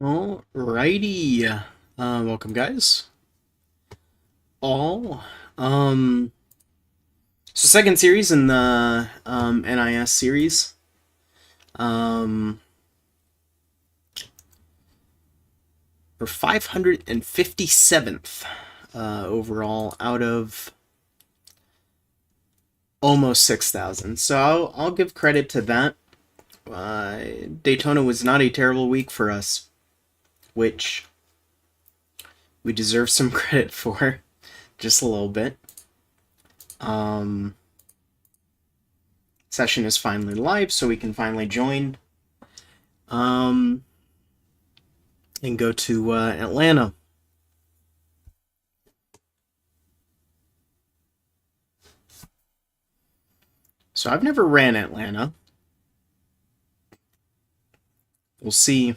Alrighty. Welcome guys. All. Um second series in the NIS series. Um for 557th overall out of almost 6,000. So I'll give credit to that. Daytona was not a terrible week for us, which we deserve some credit for, just a little bit. Session is finally live, so we can finally join. And go to Atlanta. So I've never ran Atlanta. We'll see.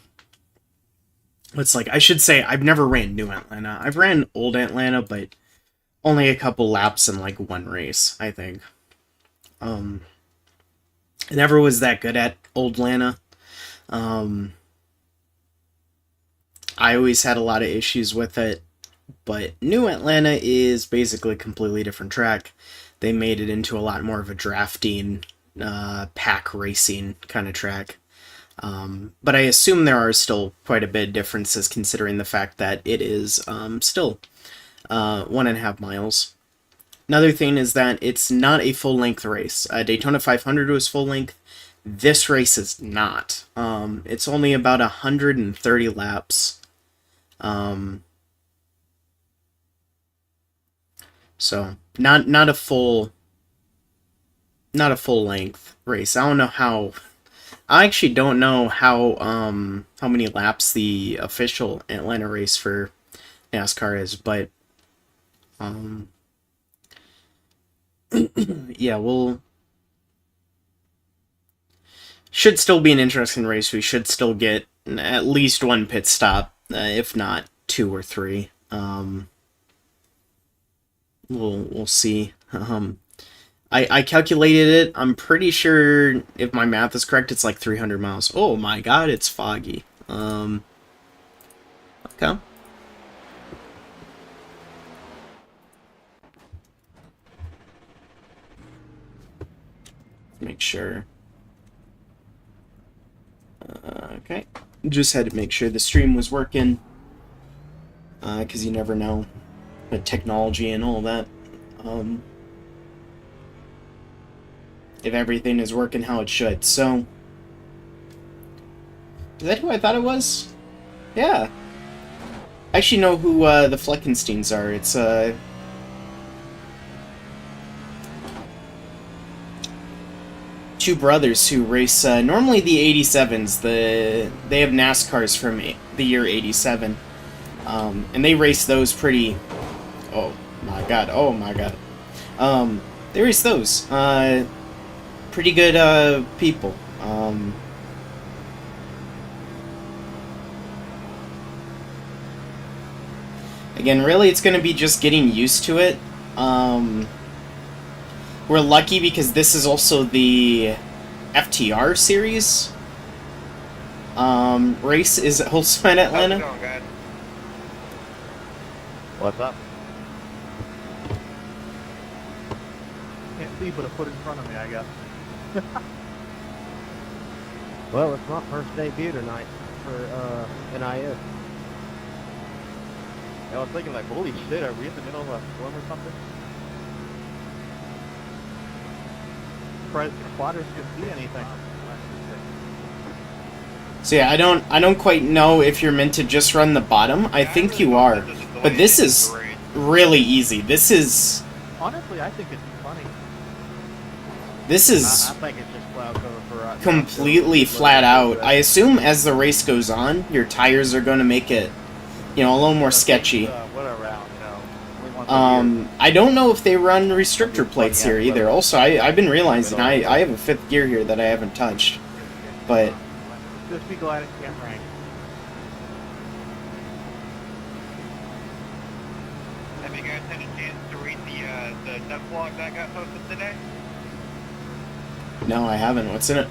It's like, I should say I've never ran New Atlanta. I've ran Old Atlanta, but only a couple laps in like one race, I think. I never was that good at Old Atlanta. I always had a lot of issues with it, but New Atlanta is basically a completely different track. They made it into a lot more of a drafting, pack racing kind of track. But I assume there are still quite a bit of differences considering the fact that it is still 1.5 miles. Another thing is that it's not a full-length race. Daytona 500 was full-length. This race is not. It's only about 130 laps. So not a full length race. I don't know how. I actually don't know how many laps the official Atlanta race for NASCAR is, but yeah, we'll should still be an interesting race. We should still get at least one pit stop, if not two or three. We'll see. I calculated it. I'm pretty sure if my math is correct, it's like 300 miles. Oh my god, it's foggy. Okay. Make sure. Okay. Just had to make sure the stream was working. Because you never know. With technology and all that. If everything is working how it should. So, is that who I thought it was? Yeah. I actually know who the Fleckensteins are. It's two brothers who race normally the 87s. They have NASCARs from the year 87, and they race those pretty. Oh my god! Oh my god! They race those. Pretty good people. Again, really, it's going to be just getting used to it. We're lucky because this is also the FTR series. Race is also in Atlanta. How's it going, guys? What's up? Can't see but a foot in front of me, I guess. Well, it's my first debut tonight for NIS. I was thinking like, holy shit, are we in the middle of a storm or something? Surprised the spotters can see anything. So yeah, I don't quite know if you're meant to just run the bottom. I think you are, but this is really easy. This is Honestly, I think it's funny. this I is think it's just cloud cover for completely flat out. I assume as the race goes on, your tires are going to make it, a little more sketchy. What around, only once a year. I don't know if they run restrictor plates here either. Also, I've been realizing I have a fifth gear here that I haven't touched, but Just be glad it can't rain. Have you guys had a chance to read the duck vlog that got posted today? no, I haven't. What's in it?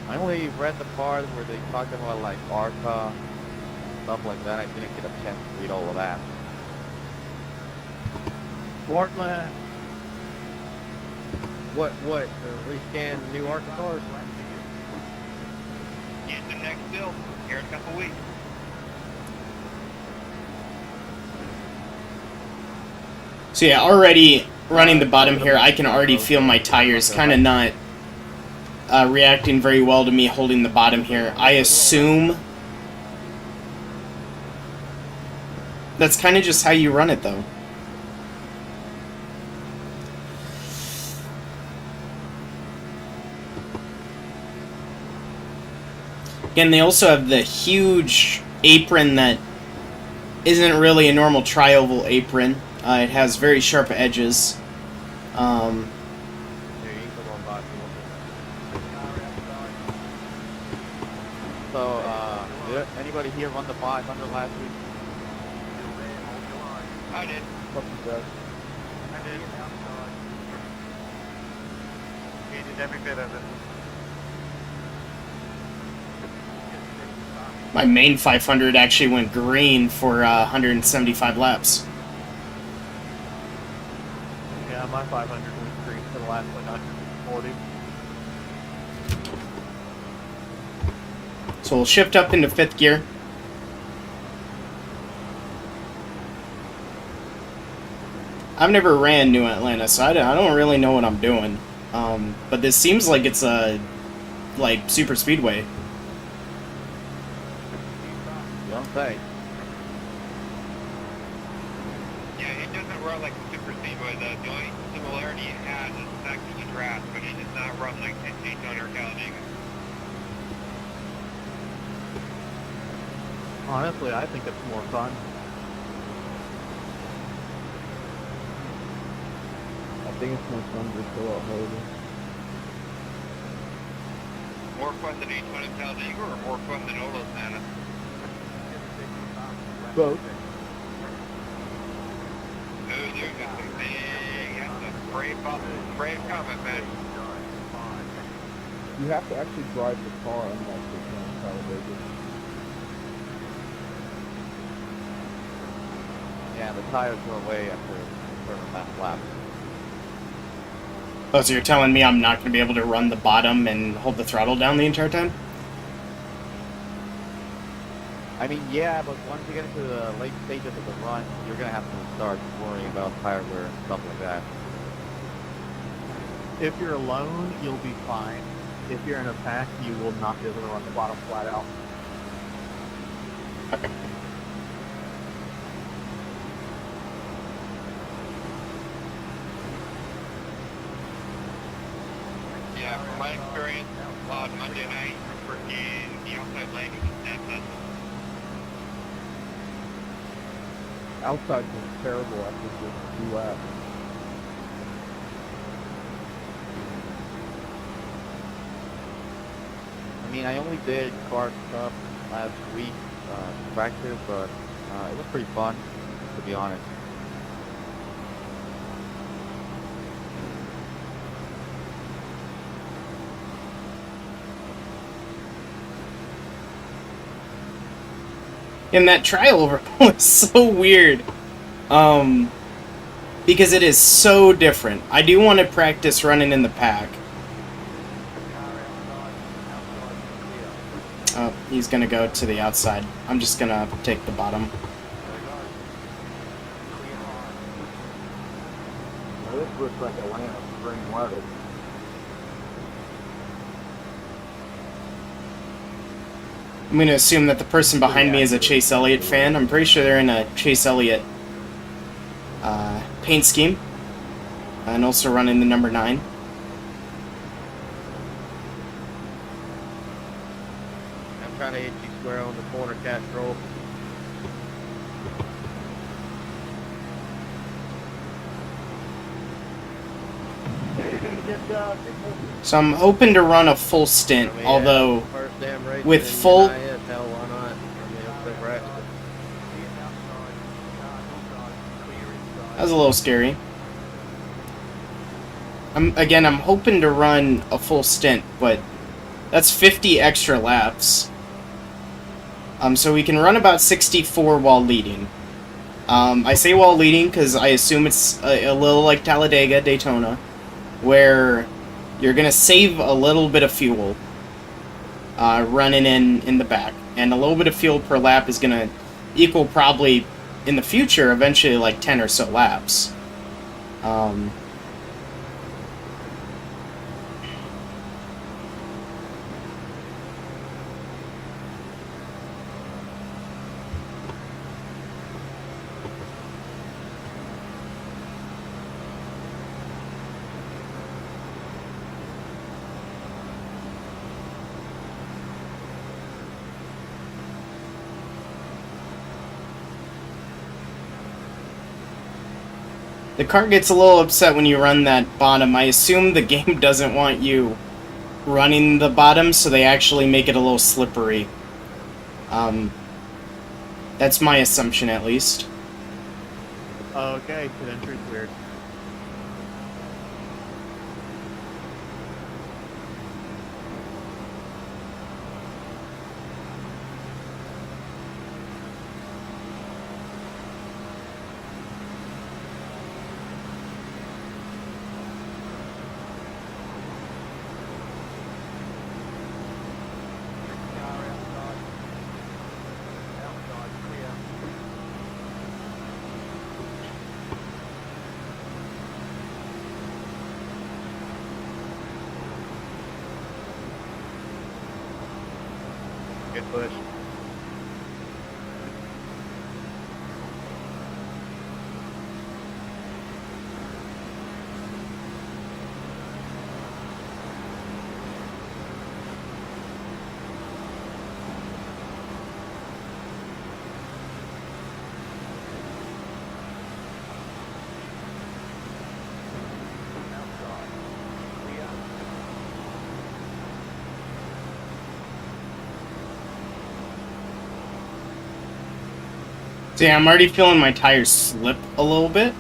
I only read the part where they talked about like ARCA, stuff like that. I didn't get a chance to read all of that. Portland. What? Rescan new ARCA cars? Get the next bill here in a couple weeks. So yeah, already running the bottom here, I can already feel my tires kind of not reacting very well to me holding the bottom here. I assume that's kind of just how you run it, though. Again, they also have the huge apron that isn't really a normal tri-oval apron. It has very sharp edges. So, did anybody here run the 500 last week? I did. What you said? I did. Hated every bit of it. My main 500 actually went green for 175 laps. Yeah, my 500 was green for the last like 140. So we'll shift up into 5th gear. I've never ran New Atlanta, so I don't really know what I'm doing. But this seems like it's a super speedway. Don't say. Yeah, it doesn't run like a super speedway. The only similarity it has is the fact that it's grass, but it does not run like Daytona or Talladega. Honestly, I think it's more fun. I think it's more fun to go out holding. More fun than Daytona and Talladega, or more fun than Olo's Nana? Both. Oh, there's a big, that's a brave comment, man. You have to actually drive the car unlike the Talladega. Yeah, the tires go away after a certain amount of laps. Oh, so you're telling me I'm not going to be able to run the bottom and hold the throttle down the entire time? I mean, yeah, but once you get into the late stages of the run, you're gonna have to start worrying about tire wear and stuff like that. If you're alone, you'll be fine. If you're in a pack, you will not be able to run the bottom flat out. Okay. Yeah, from my experience, on Monday night, in the outside lane, it was dead. Outside was terrible after just 2 laps. I mean, I only did car stuff last week, practice, but it was pretty fun, to be honest. And that trial overhaul is so weird. Because it is so different. I do want to practice running in the pack. Oh, he's gonna go to the outside. I'm just gonna take the bottom. Now, this looks like Atlanta spring weather. I'm gonna assume that the person behind me is a Chase Elliott fan. I'm pretty sure they're in a Chase Elliott paint scheme. And also running the number 9. I'm trying to hit you square on the corner catch roll. So I'm hoping to run a full stint, I mean, although first damn race with in full- NIS, hell, why not? I mean, it's the rest. that was a little scary. I'm hoping to run a full stint, but That's 50 extra laps. So we can run about 64 while leading. I say while leading because I assume it's a little like Talladega, Daytona, where you're going to save a little bit of fuel running in the back. And a little bit of fuel per lap is going to equal probably, in the future, eventually like 10 or so laps. The car gets a little upset when you run that bottom. I assume the game doesn't want you running the bottom, so they actually make it a little slippery. That's my assumption, at least. Okay, pit entry's weird. Good push. See, I'm already feeling my tires slip a little bit.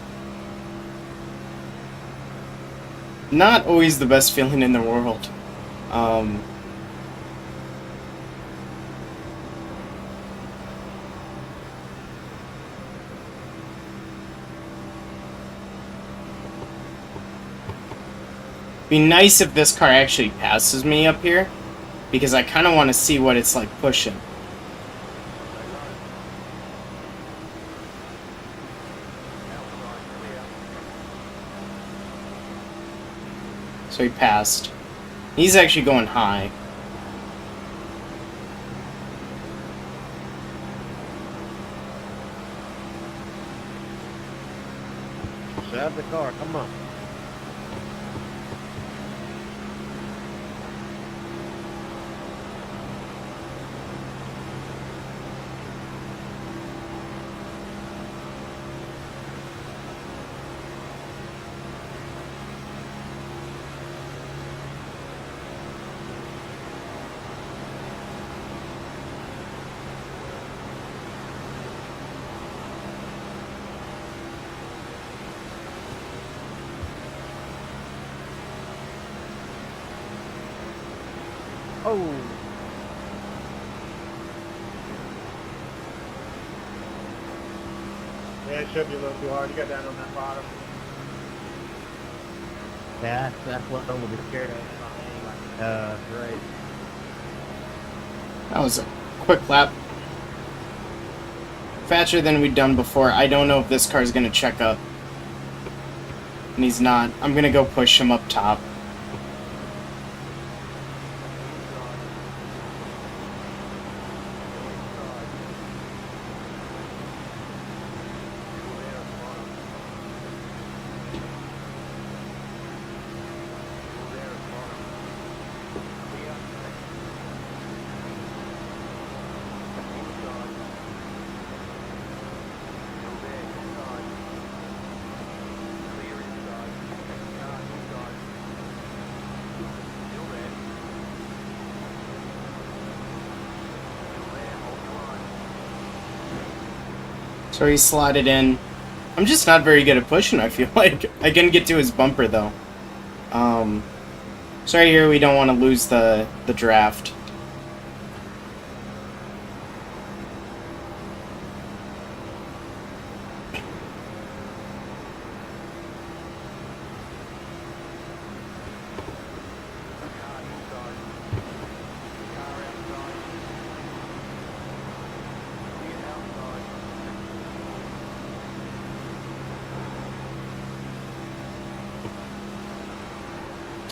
Not always the best feeling in the world. Be nice if this car actually passes me up here, because I kind of want to see what it's like pushing. So he passed. He's actually going high. Grab the car, come on. Oh! Yeah, it should be a little too hard. You got down on that bottom. Yeah, that's what I'm gonna be scared of. Right. That was a quick lap. Faster than we'd done before. I don't know if this car's going to check up. And he's not. I'm going to go push him up top. So he slotted in. I'm just not very good at pushing, I feel like. I can get to his bumper, though. So right here, we don't want to lose the draft.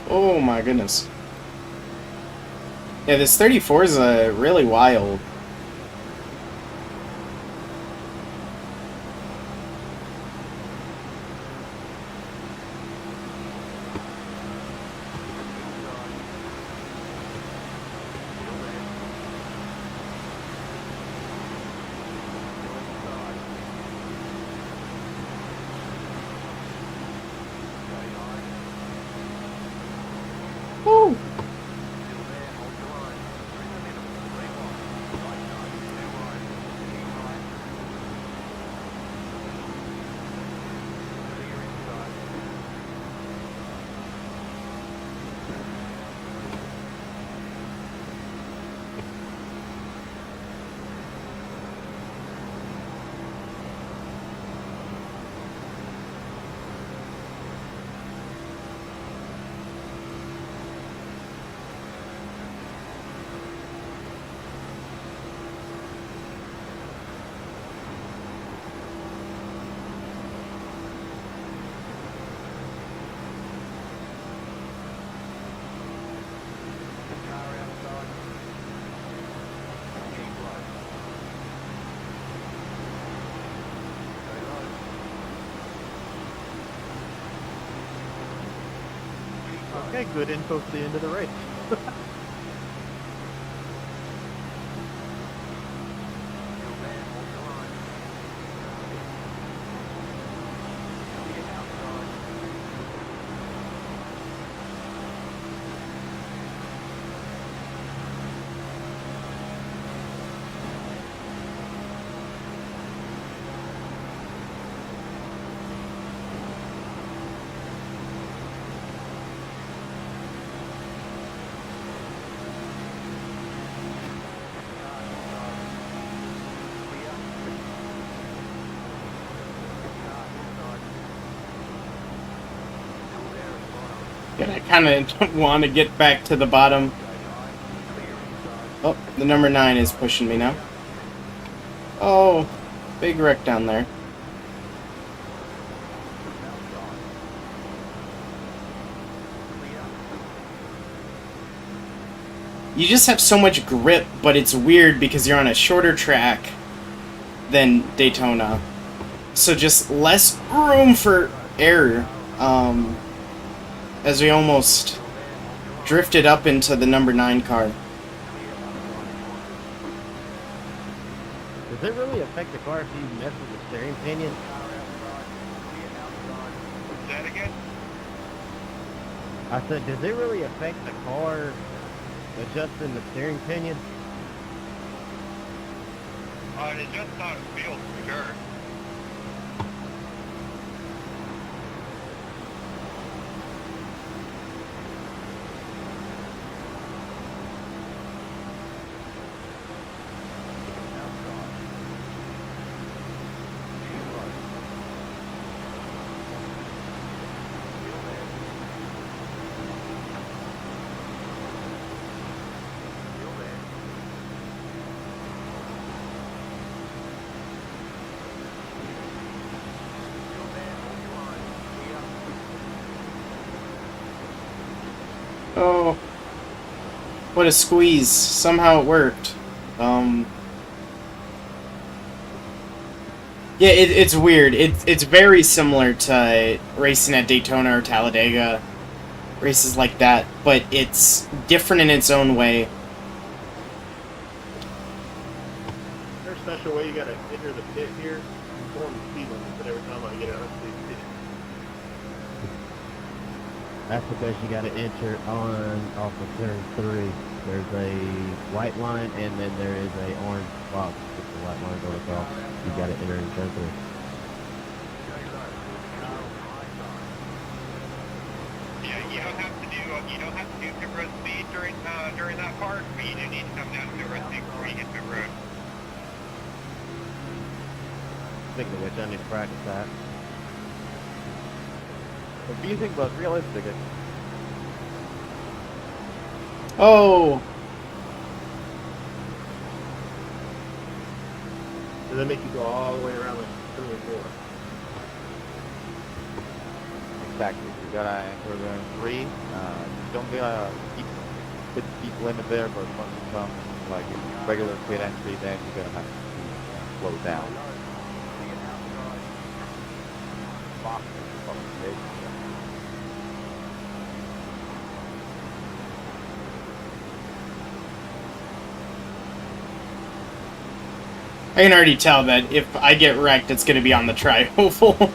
Oh my goodness. Yeah, this 34 is really wild. Woo! Okay, good info to the end of the race. And I kind of want to get back to the bottom. Oh, the number 9 is pushing me now. Oh, big wreck down there. You just have so much grip, but it's weird because you're on a shorter track than Daytona. So just less room for error. As we almost drifted up into the number 9 car. Does it really affect the car if you mess with the steering pinion? Say that again? I said, does it really affect the car adjusting the steering pinion? It just how it feels for sure. Oh, what a squeeze. Somehow it worked. Yeah, it's weird. It's very similar to racing at Daytona or Talladega, races like that, but it's different in its own way. There's a special way you gotta enter the pit here. I'm going the speed limit, but every time I get out, I see That's because you got to enter on off of turn 3. There's a white line and then there is a orange box with the white line going across. You got to enter in turn 3. Yeah, you don't have to do but you do need to come down to Iracing before you hit the road. Speaking of which, I need to practice that. Confusing but realistic. Oh, Does that make you go all the way around like 3 or 4? Exactly. You gotta enter the 3. Don't get a speed limit there, but once you come like in regular pit entry, then you're gonna have to slow down. I can already tell that if I get wrecked, it's going to be on the tri-oval.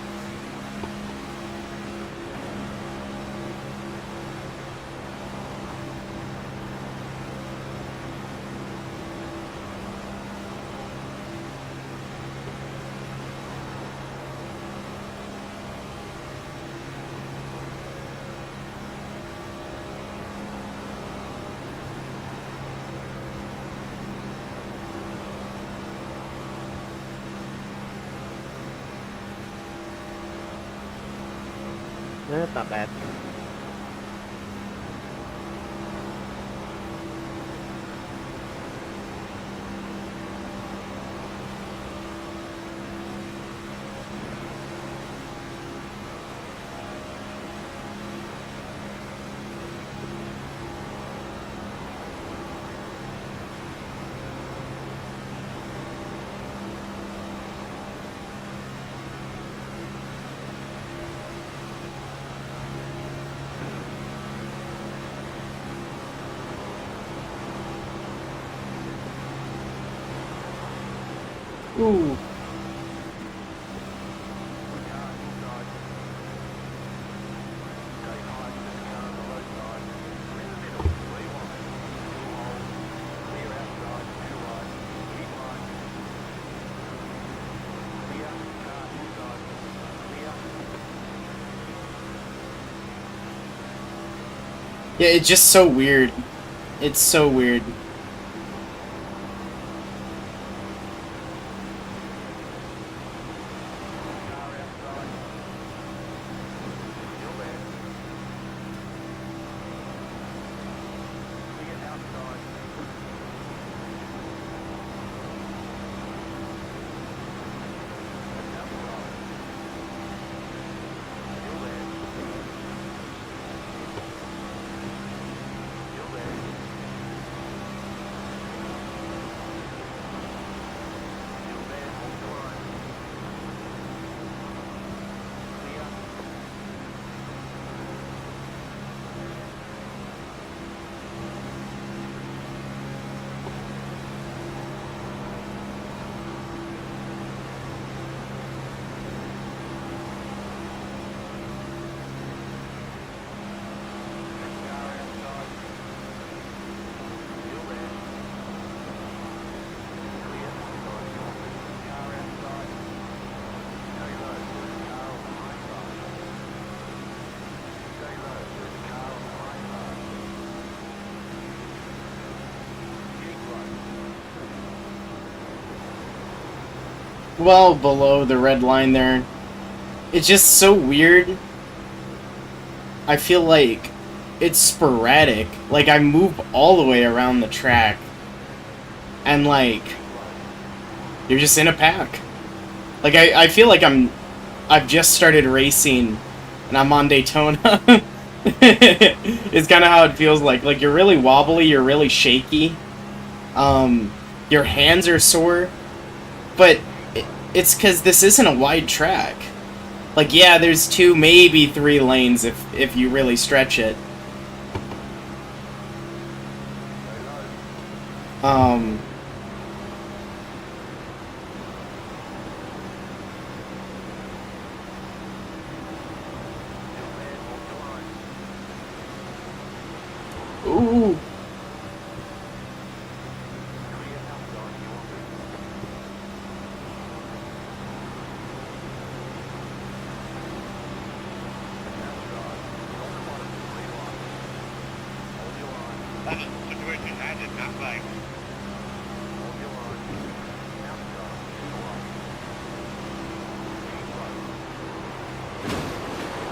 That's not bad. Ooh. Yeah, it's just so weird. It's so weird. Well below the red line there. It's just so weird. I feel like it's sporadic. Like, I move all the way around the track. And, like, you're just in a pack. Like, I feel like I've just started racing and I'm on Daytona. It's kind of how it feels like. Like, you're really wobbly, you're really shaky. Your hands are sore. But it's because this isn't a wide track. Like, yeah, there's 2, maybe 3 lanes if you really stretch it. Ooh. That situation I did not like.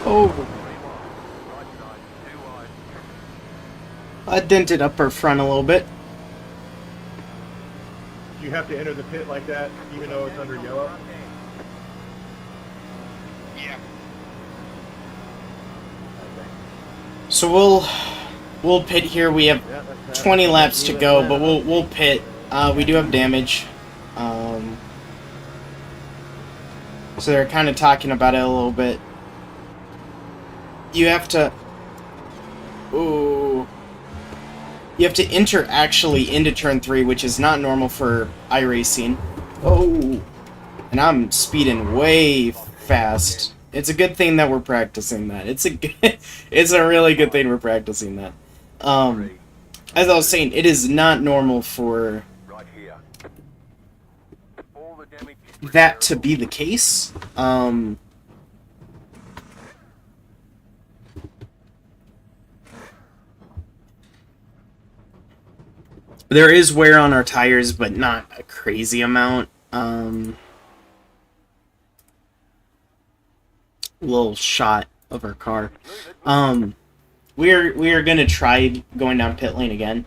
Oh, I dented up her front a little bit. Do you have to enter the pit like that, even though it's under yellow? Yeah. So we'll pit here. We have 20 laps to go, but we'll pit. We do have damage. So they're kind of talking about it a little bit. You have to... Ooh. You have to enter actually into turn 3, which is not normal for iRacing. Oh. And I'm speeding way fast. It's a good thing that we're practicing that. It's a really good thing we're practicing that. As I was saying, it is not normal for that to be the case. There is wear on our tires, but not a crazy amount. Little shot of our car. We are gonna try going down pit lane again.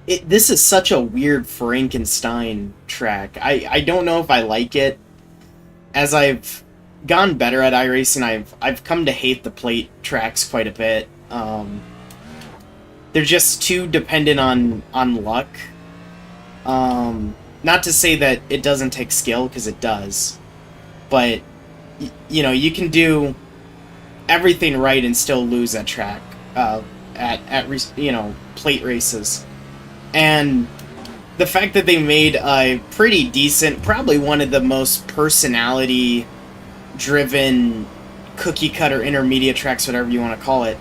This is such a weird Frankenstein track. I don't know if I like it. As I've gone better at iRacing, I've come to hate the plate tracks quite a bit. They're just too dependent on luck. Not to say that it doesn't take skill, because it does. But, you know, you can do everything right and still lose at track. You know, plate races. And the fact that they made a pretty decent, probably one of the most personality-driven cookie-cutter intermediate tracks, whatever you want to call it,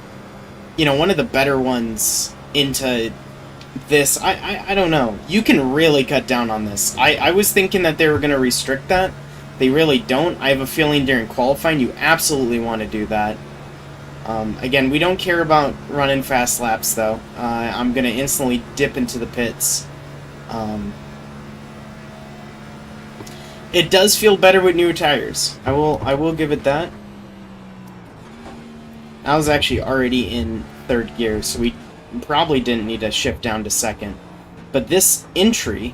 you know, one of the better ones into this, I don't know. You can really cut down on this. I was thinking that they were going to restrict that. They really don't. I have a feeling during qualifying you absolutely want to do that. Again, we don't care about running fast laps, though. I'm going to instantly dip into the pits. It does feel better with new tires. I will give it that. I was actually already in third gear, so we probably didn't need to shift down to second. But this entry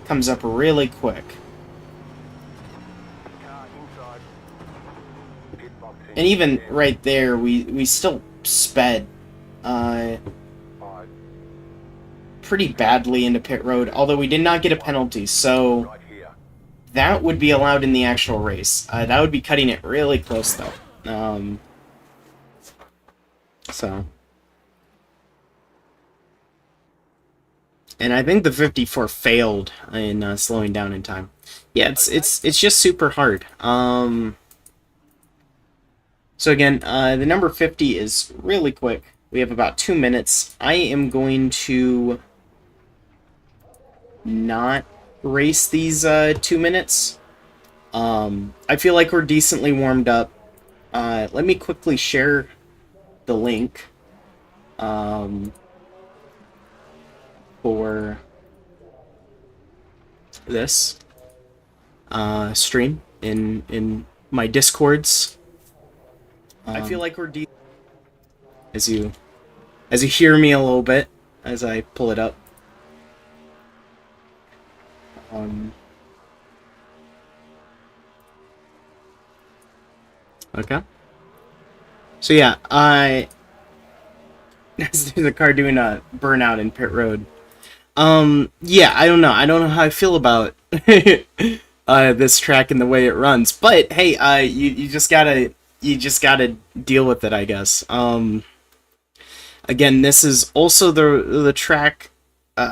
comes up really quick. And even right there, we still sped pretty badly into pit road, although we did not get a penalty, so that would be allowed in the actual race. That would be cutting it really close, though. And I think the 54 failed in slowing down in time. Yeah, it's just super hard. So again, the number 50 is really quick. We have about 2 minutes. I am going to not race these 2 minutes. I feel like we're decently warmed up. Let me quickly share the link for this stream in my Discords. I feel like we're as you hear me a little bit as I pull it up. Okay. So yeah, there's a car doing a burnout in pit road. Yeah, I don't know. I don't know how I feel about this track and the way it runs. But hey, you just gotta deal with it, I guess. Again, this is also the track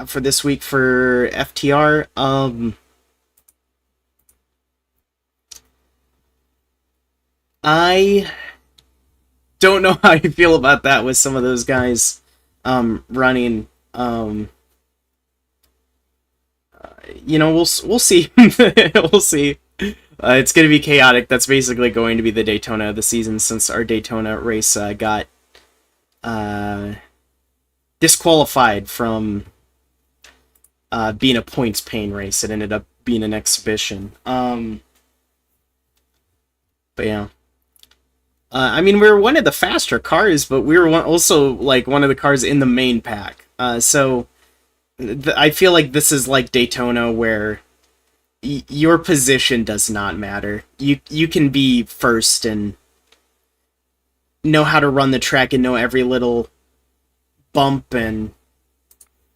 for this week for FTR. I don't know how you feel about that with some of those guys running. You know, we'll see. We'll see. It's going to be chaotic. That's basically going to be the Daytona of the season, since our Daytona race got disqualified from being a points pain race. It ended up being an exhibition. But yeah. I mean, we were one of the faster cars, but we were also like one of the cars in the main pack. So I feel like this is like Daytona, where your position does not matter. You can be first and know how to run the track and know every little bump and,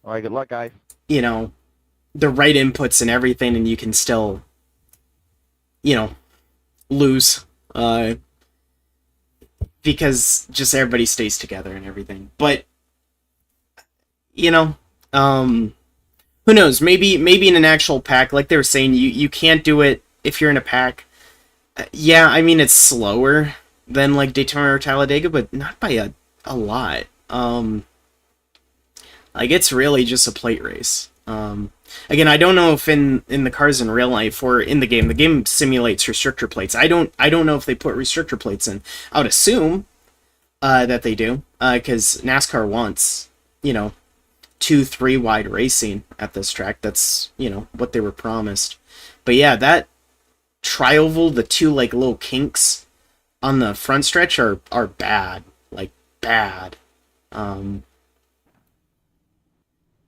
All right, good luck, guys. you know, the right inputs and everything, and you can still, you know, lose. Because just everybody stays together and everything. But, you know, who knows? Maybe in an actual pack, like they were saying, you can't do it if you're in a pack. Yeah, I mean, it's slower than like Daytona or Talladega, but not by a lot. Like, it's really just a plate race. Again, I don't know if in the cars in real life or in the game simulates restrictor plates. I don't know if they put restrictor plates in. I would assume that they do, because NASCAR wants, 2-3 wide racing at this track. That's, what they were promised. But yeah, that tri-oval, the two like little kinks on the front stretch are bad. Like, bad.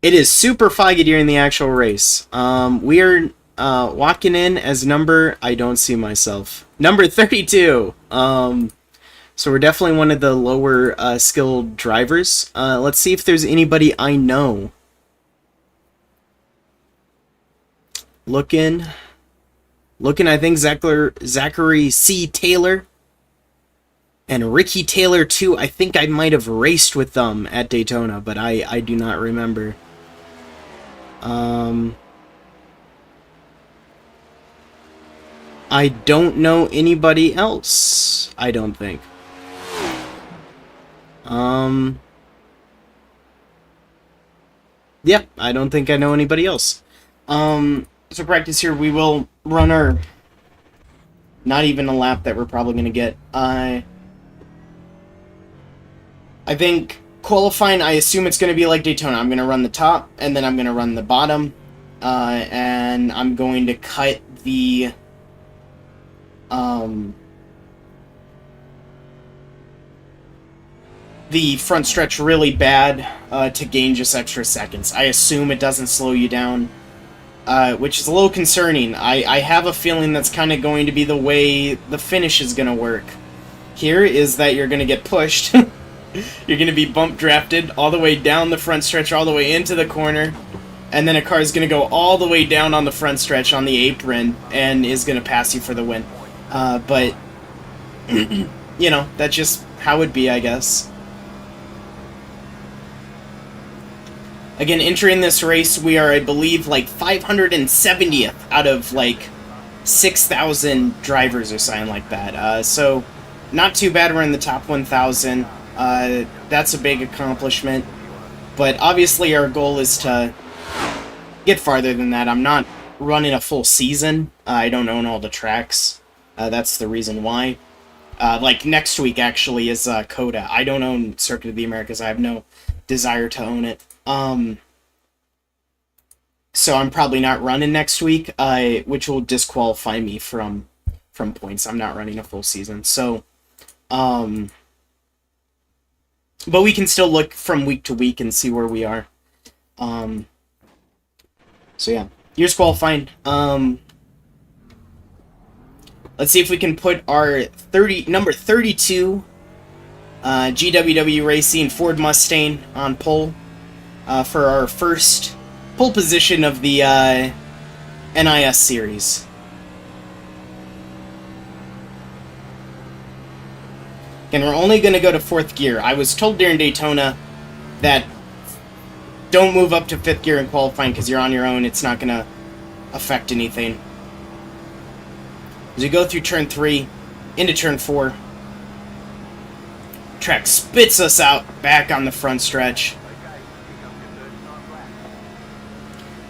It is super foggy during the actual race. We are walking in as I don't see myself, number 32. So we're definitely one of the lower skilled drivers. Let's see if there's anybody I know. Looking, I think Zachary C. Taylor and Ricky Taylor too. I think I might have raced with them at Daytona, but I do not remember. I don't know anybody else, I don't think. Yeah, I don't think I know anybody else. So practice here, we will run our, not even a lap that we're probably going to get. I think qualifying, I assume it's going to be like Daytona. I'm going to run the top, and then I'm going to run the bottom, and I'm going to cut the front stretch really bad to gain just extra seconds. I assume it doesn't slow you down, which is a little concerning. I have a feeling that's kind of going to be the way the finish is going to work. Here is that you're going to get pushed. You're going to be bump drafted all the way down the front stretch, all the way into the corner, and then a car is going to go all the way down on the front stretch on the apron and is going to pass you for the win. But, that's just how it'd be, I guess. Again, entering this race, we are, I believe, like 570th out of, like, 6,000 drivers or something like that. So, not too bad we're in the top 1,000. That's a big accomplishment. But obviously our goal is to get farther than that. I'm not running a full season. I don't own all the tracks. That's the reason why. Like next week actually is COTA. I don't own Circuit of the Americas. I have no desire to own it. So I'm probably not running next week, which will disqualify me from points. I'm not running a full season. So, but we can still look from week to week and see where we are. So yeah, here's qualifying. Let's see if we can put our number 32 GWW Racing Ford Mustang on pole for our first pole position of the NIS series. And we're only going to go to 4th gear. I was told during Daytona that don't move up to 5th gear in qualifying because you're on your own. It's not going to affect anything. As we go through turn 3, into turn 4, track spits us out back on the front stretch.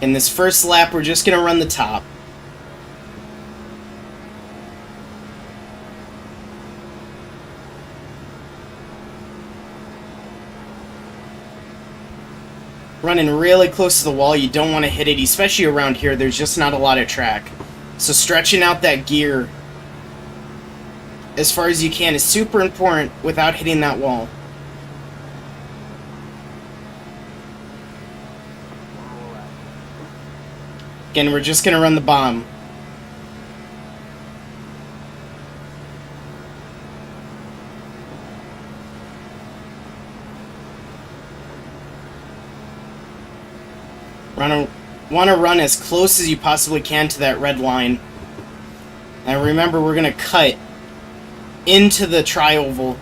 In this first lap, we're just going to run the top. Running really close to the wall, you don't want to hit it, especially around here. There's just not a lot of track. So stretching out that gear as far as you can is super important without hitting that wall. Again, we're just going to run the bomb. Want to run as close as you possibly can to that red line. And remember, we're going to cut into the tri-oval.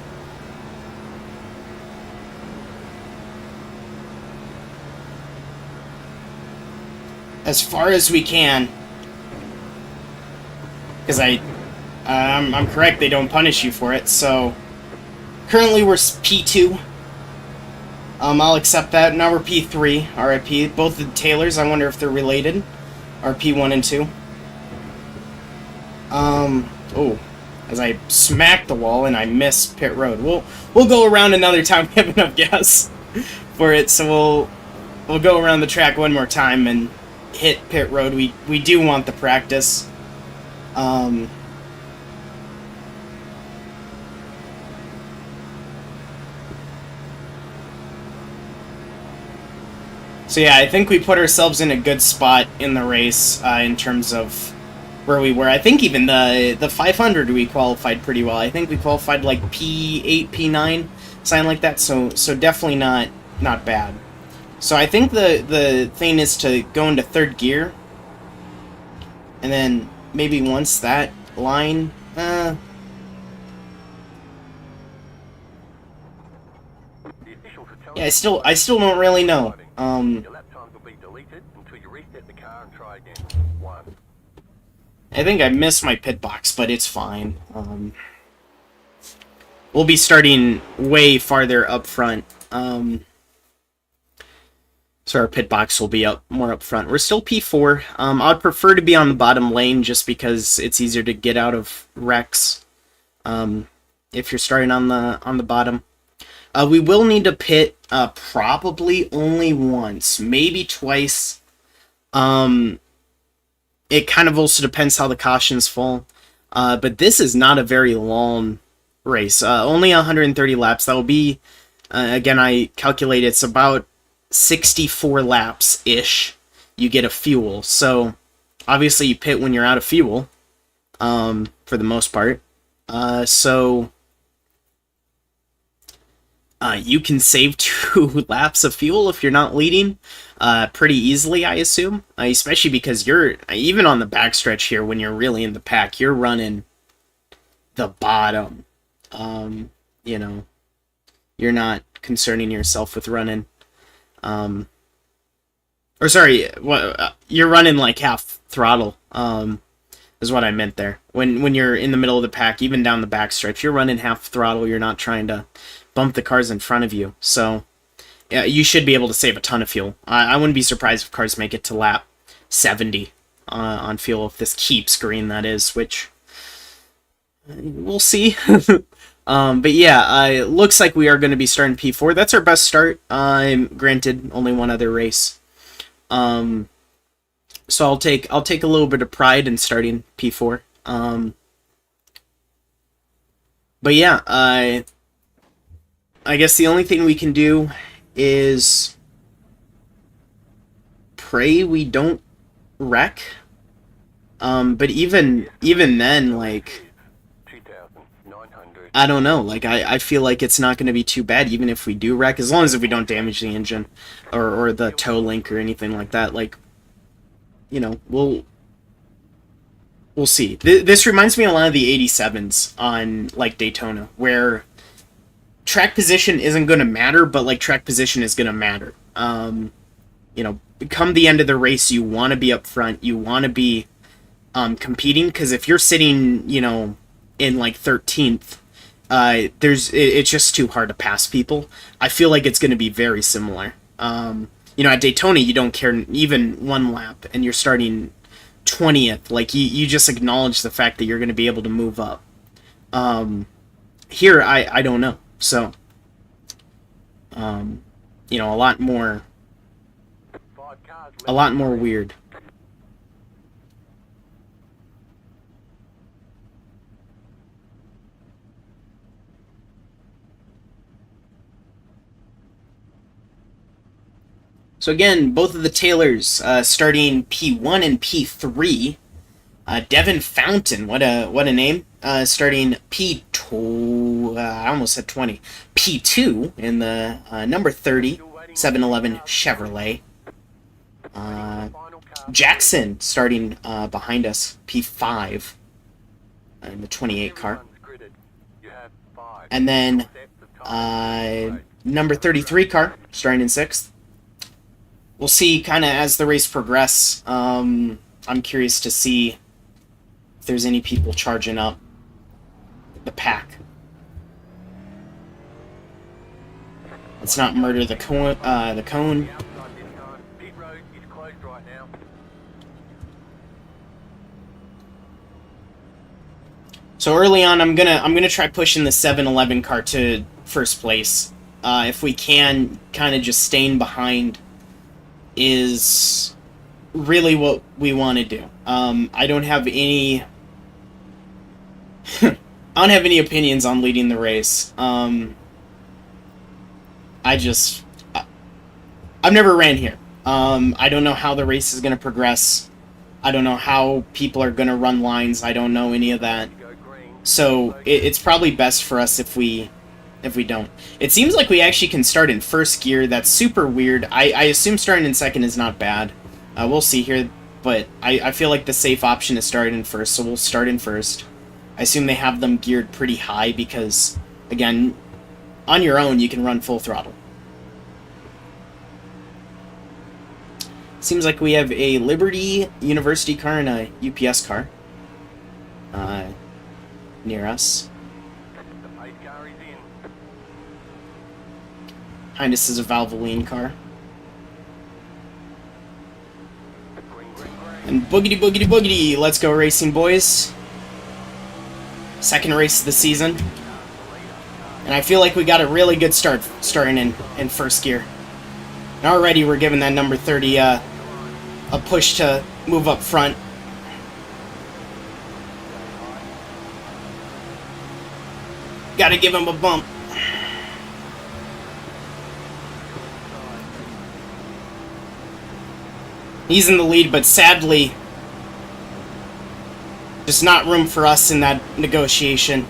As far as we can. Because I'm correct, they don't punish you for it, so... Currently we're P2. I'll accept that. Now we're P3, RIP. Both the Taylors, I wonder if they're related. Are P1 and 2. Oh. As I smack the wall and I miss pit road. We'll go around another time. We have enough gas for it, so we'll go around the track one more time and hit pit road. We do want the practice. So yeah, I think we put ourselves in a good spot in the race in terms of where we were. I think even the 500 we qualified pretty well. I think we qualified like P8, P9, something like that. So definitely not bad. So I think the thing is to go into third gear, and then maybe once that line. Yeah, I still don't really know. I think I missed my pit box, but it's fine. We'll be starting way farther up front. So our pit box will be more up front. We're still P4. I'd prefer to be on the bottom lane just because it's easier to get out of wrecks. If you're starting on the bottom. We will need to pit probably only once, maybe twice. It kind of also depends how the cautions fall. But this is not a very long race. Only 130 laps. That will be, again, I calculate it's about 64 laps-ish. You get a fuel. So, obviously you pit when you're out of fuel, for the most part. You can save 2 laps of fuel if you're not leading pretty easily, I assume. Especially because you're, even on the backstretch here, when you're really in the pack, you're running the bottom. You know, you're not concerning yourself with running. Or sorry, you're running like half throttle, is what I meant there. When you're in the middle of the pack, even down the backstretch, you're running half throttle, you're not trying to bump the cars in front of you. So, yeah, you should be able to save a ton of fuel. I wouldn't be surprised if cars make it to lap 70 on fuel, if this keeps green, that is, which we'll see. But yeah, it looks like we are going to be starting P4. That's our best start. Granted, only one other race. So I'll take a little bit of pride in starting P4. But yeah, I guess the only thing we can do is pray we don't wreck. But even then, like, I don't know. Like, I feel like it's not going to be too bad, even if we do wreck, as long as if we don't damage the engine or the tow link or anything like that. Like, you know, we'll see. This reminds me a lot of the 87s on, like, Daytona, where track position isn't going to matter, but, like, track position is going to matter. You know, come the end of the race, you want to be up front. You want to be competing, because if you're sitting, you know, in, like, 13th, it's just too hard to pass people. I feel like it's going to be very similar. You know, at Daytona, you don't care even one lap, and you're starting 20th. Like, you just acknowledge the fact that you're going to be able to move up. Here, I don't know. So, you know, a lot more weird. So again, both of the Taylors starting P1 and P3. Devin Fountain, what a name. Starting P2, I almost said 20. P2 in the number 30, 711 Chevrolet. Jackson starting behind us, P5 in the 28 car. And then number 33 car starting in 6th. We'll see kind of as the race progresses. I'm curious to see if there's any people charging up the pack. Let's not murder the cone. So early on, I'm gonna try pushing the 711 car to first place. If we can, kind of just staying behind is really what we want to do. I don't have any. I don't have any opinions on leading the race. I've never ran here. I don't know how the race is going to progress. I don't know how people are going to run lines. I don't know any of that. So it's probably best for us if we don't. It seems like we actually can start in first gear. That's super weird. I assume starting in second is not bad. We'll see here, but I feel like the safe option is starting in first, so we'll start in first. I assume they have them geared pretty high because, again, on your own, you can run full throttle. Seems like we have a Liberty University car and a UPS car near us. Behind us is a Valvoline car. And boogity boogity boogity, let's go racing, boys. Second race of the season. And I feel like we got a really good start starting in first gear. And already we're giving that number 30 a push to move up front. Gotta give him a bump. He's in the lead, but sadly, just not room for us in that negotiation.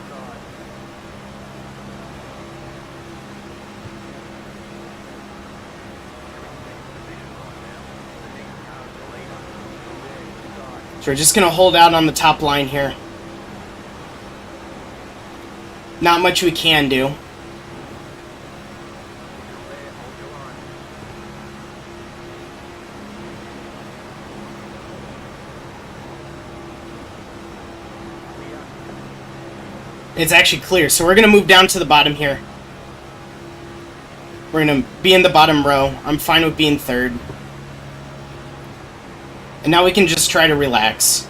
So we're just going to hold out on the top line here. Not much we can do. It's actually clear, so we're going to move down to the bottom here. We're going to be in the bottom row. I'm fine with being third. And now we can just try to relax.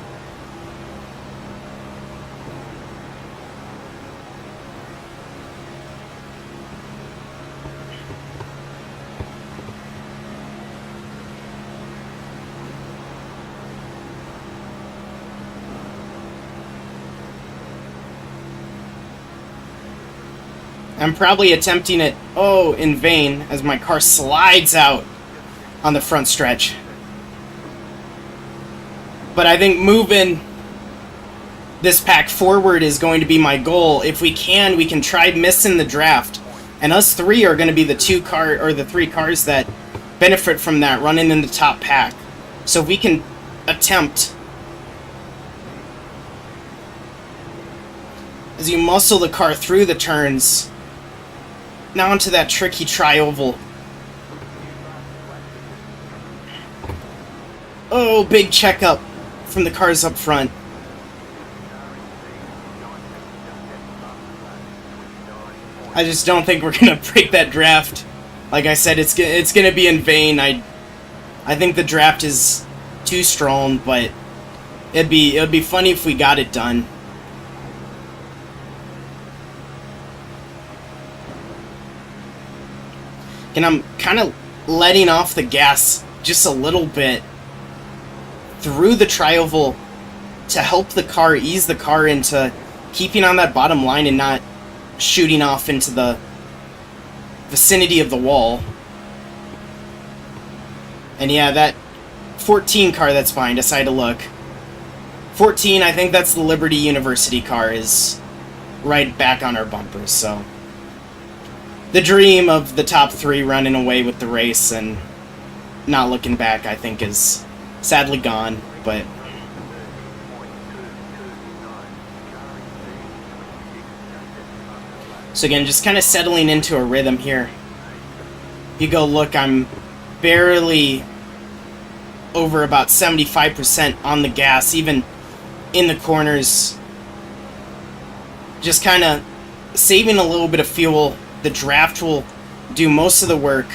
I'm probably attempting it, in vain, as my car slides out on the front stretch. But I think moving this pack forward is going to be my goal. If we can try missing the draft. And us three are going to be the three cars that benefit from that, running in the top pack. So if we can attempt, as you muscle the car through the turns, now onto that tricky tri-oval. Oh, big checkup from the cars up front. I just don't think we're gonna break that draft. Like I said, it's gonna be in vain. I think the draft is too strong, but it'd be funny if we got it done. And I'm kind of letting off the gas just a little bit through the tri-oval to help the car, ease the car into keeping on that bottom line and not shooting off into the vicinity of the wall. And yeah, that 14 car that's behind us, I had to look. 14, I think that's the Liberty University car, is right back on our bumpers, so... The dream of the top 3 running away with the race and not looking back, I think, is sadly gone, but... So again, just kind of settling into a rhythm here. If you go look, I'm barely over about 75% on the gas, even in the corners. Just kind of saving a little bit of fuel. The draft will do most of the work.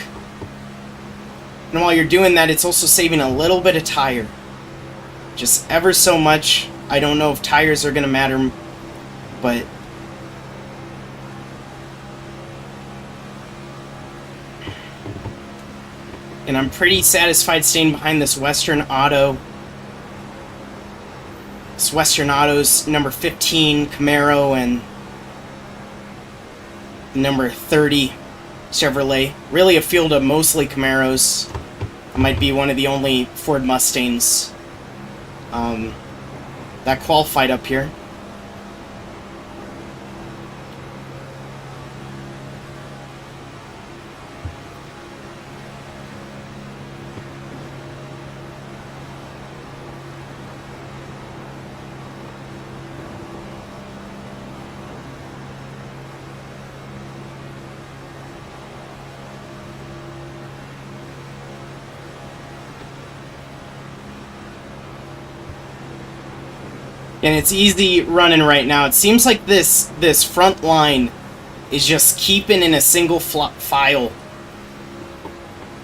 And while you're doing that, it's also saving a little bit of tire. Just ever so much. I don't know if tires are going to matter, but... And I'm pretty satisfied staying behind this Western Auto. This Western Auto's number 15 Camaro and number 30 Chevrolet. Really a field of mostly Camaros. It might be one of the only Ford Mustangs that qualified up here. And it's easy running right now. It seems like this front line is just keeping in a single file.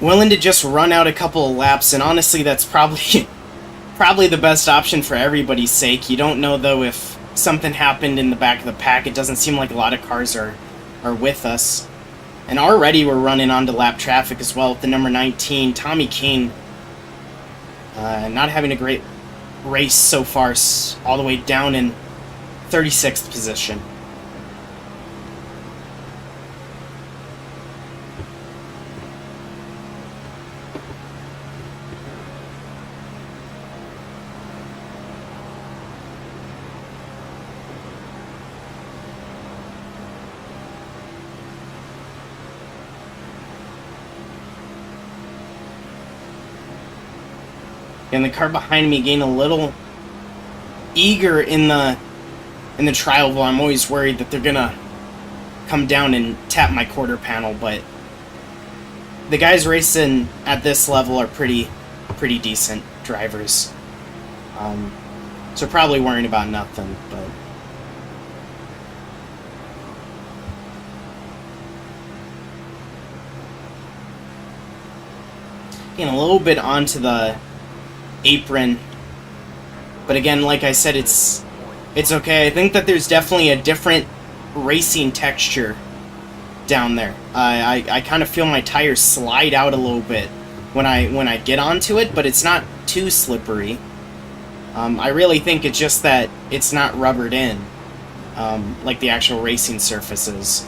Willing to just run out a couple of laps, and honestly that's probably the best option for everybody's sake. You don't know though if something happened in the back of the pack. It doesn't seem like a lot of cars are with us. And already we're running onto lap traffic as well with the number 19, Tommy Kane. Not having a great race so far, all the way down in 36th position. And the car behind me getting a little eager in the trial wheel. I'm always worried that they're gonna come down and tap my quarter panel, but the guys racing at this level are pretty decent drivers. So probably worrying about nothing, but getting a little bit onto the apron, but again, like I said, it's okay. I think that there's definitely a different racing texture down there. I kind of feel my tires slide out a little bit when I get onto it, but it's not too slippery. I really think it's just that it's not rubbered in like the actual racing surfaces.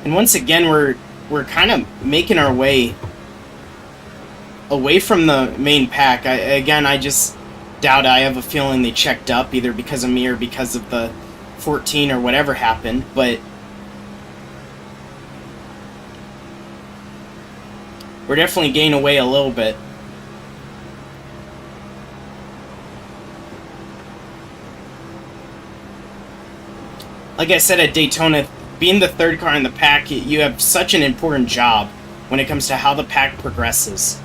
And once again, we're kind of making our way away from the main pack. I just doubt. I have a feeling they checked up, either because of me or because of the 14 or whatever happened, but we're definitely gaining away a little bit. Like I said at Daytona, being the third car in the pack, you have such an important job when it comes to how the pack progresses.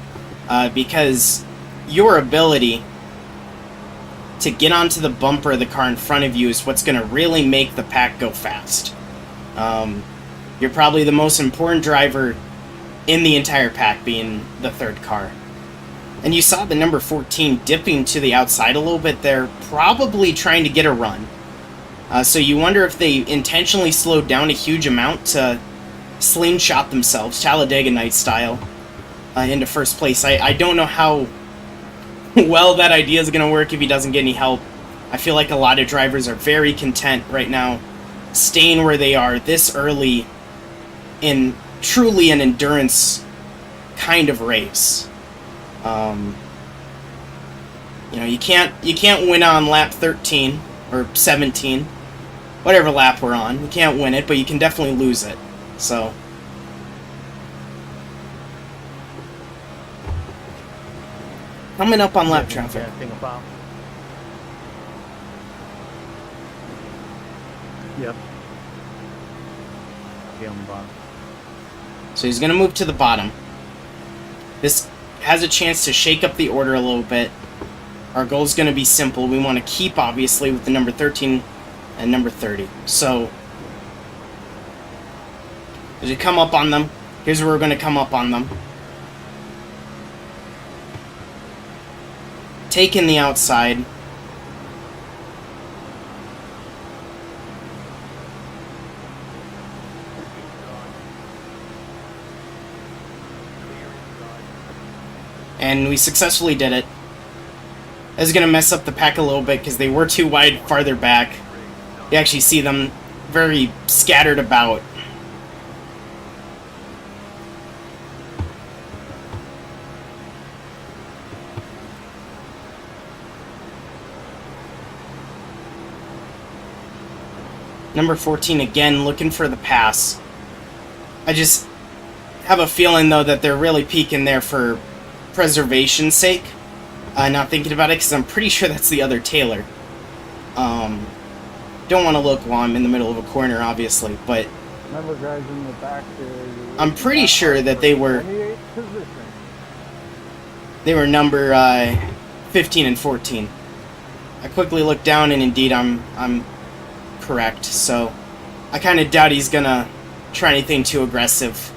Because your ability to get onto the bumper of the car in front of you is what's going to really make the pack go fast. You're probably the most important driver in the entire pack, being the third car. And you saw the number 14 dipping to the outside a little bit there, probably trying to get a run. So you wonder if they intentionally slowed down a huge amount to slingshot themselves, Talladega Night style, into first place. I don't know how well that idea is going to work if he doesn't get any help. I feel like a lot of drivers are very content right now staying where they are this early in truly an endurance kind of race. You know, you can't win on lap 13 or 17, whatever lap we're on. You can't win it, but you can definitely lose it. So coming up on lap traffic. Yep. Okay, on the bottom. So he's going to move to the bottom. This has a chance to shake up the order a little bit. Our goal is going to be simple. We want to keep, obviously, with the number 13 and number 30. So, as we come up on them, here's where we're going to come up on them. Taking the outside. And we successfully did it. This is going to mess up the pack a little bit because they were too wide farther back. You actually see them very scattered about. Number 14 again, looking for the pass. I just have a feeling, though, that they're really peeking there for preservation's sake. Not thinking about it, because I'm pretty sure that's the other Taylor. Don't want to look while I'm in the middle of a corner, obviously, but Remember, guys in the back there. I'm pretty sure that they were 28th position. number 15 and 14. I quickly looked down, and indeed, I'm correct. So I kind of doubt he's gonna try anything too aggressive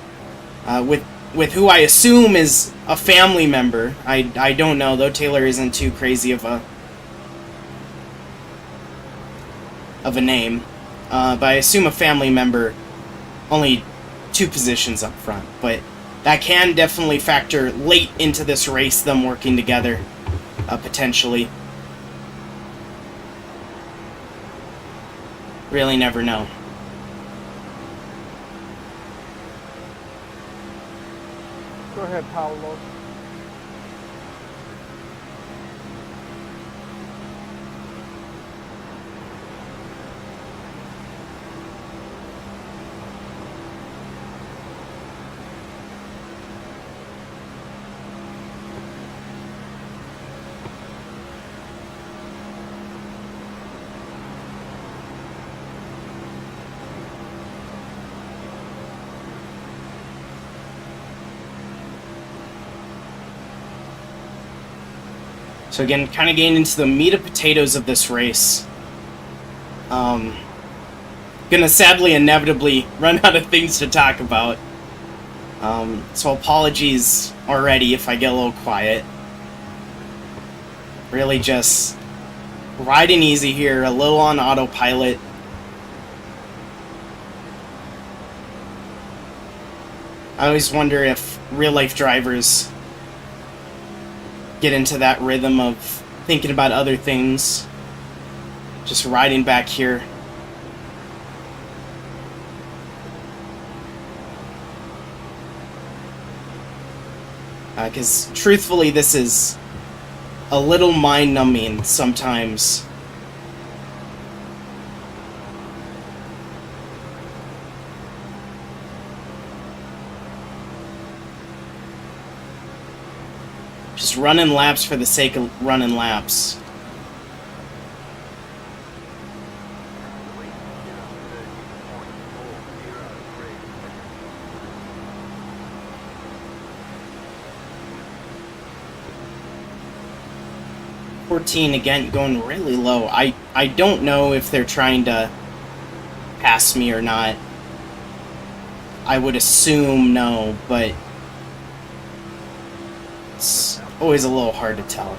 with who I assume is a family member. I don't know, though. Taylor isn't too crazy of a name, but I assume a family member, only 2 positions up front. But that can definitely factor late into this race, them working together, potentially. Really never know. Go ahead, Paolo. So again, kind of getting into the meat and potatoes of this race. Gonna sadly, inevitably run out of things to talk about. So apologies already if I get a little quiet. Really just riding easy here, a little on autopilot. I always wonder if real-life drivers get into that rhythm of thinking about other things. Just riding back here. Because truthfully, this is a little mind-numbing sometimes. Just running laps for the sake of running laps. Again, going really low. I don't know if they're trying to pass me or not. I would assume no, but it's always a little hard to tell.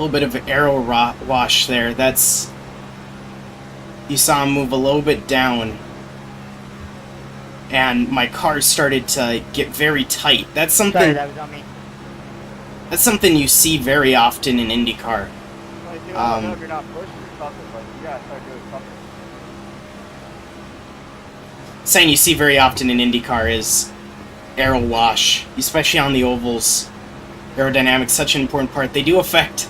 little bit of aero wash there. That's... You saw him move a little bit down. And my car started to get very tight. That's something... Sorry, that was on me. That's something you see very often in IndyCar. Like, you know, I know if you're not pushing or something, but you gotta start doing something. Saying you see very often in IndyCar is aero wash, especially on the ovals. Aerodynamics such an important part. They do affect...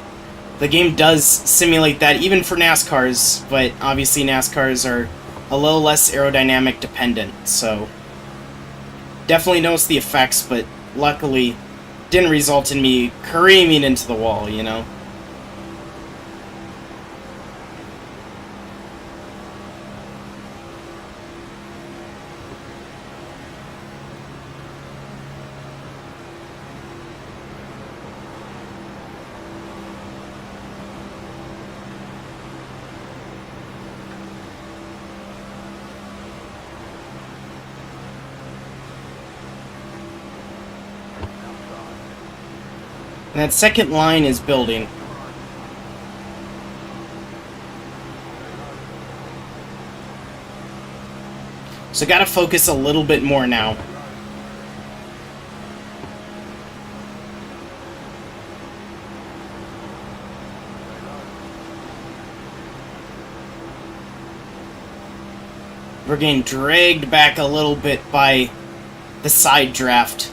The game does simulate that, even for NASCARs, but obviously NASCARs are a little less aerodynamic dependent, so... Definitely notice the effects, but luckily didn't result in me careening into the wall, you know? And that second line is building. So gotta focus a little bit more now. We're getting dragged back a little bit by the side draft.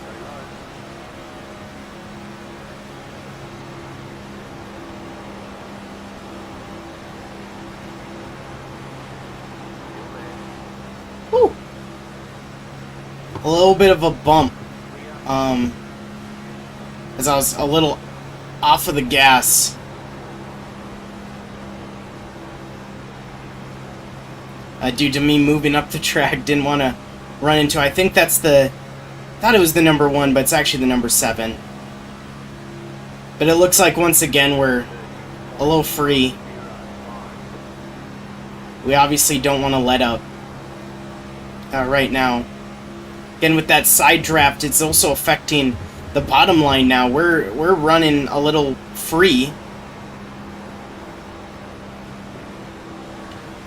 Whew. A little bit of a bump. As I was a little off of the gas. Due to me moving up the track, didn't want to run into... I think that's the... thought it was the number 1, but it's actually the number 7. But it looks like, once again, we're a little free. We obviously don't want to let up right now. Again, with that side draft, it's also affecting the bottom line now. We're running a little free.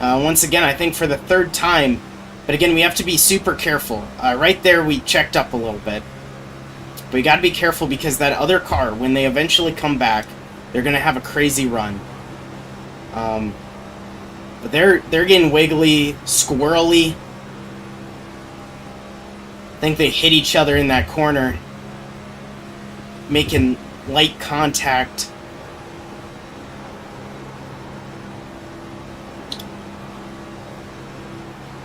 Once again, I think for the 3rd time. But again, we have to be super careful. Right there, we checked up a little bit. But we gotta be careful because that other car, when they eventually come back, they're gonna have a crazy run. But they're getting wiggly, squirrely. I think they hit each other in that corner, making light contact.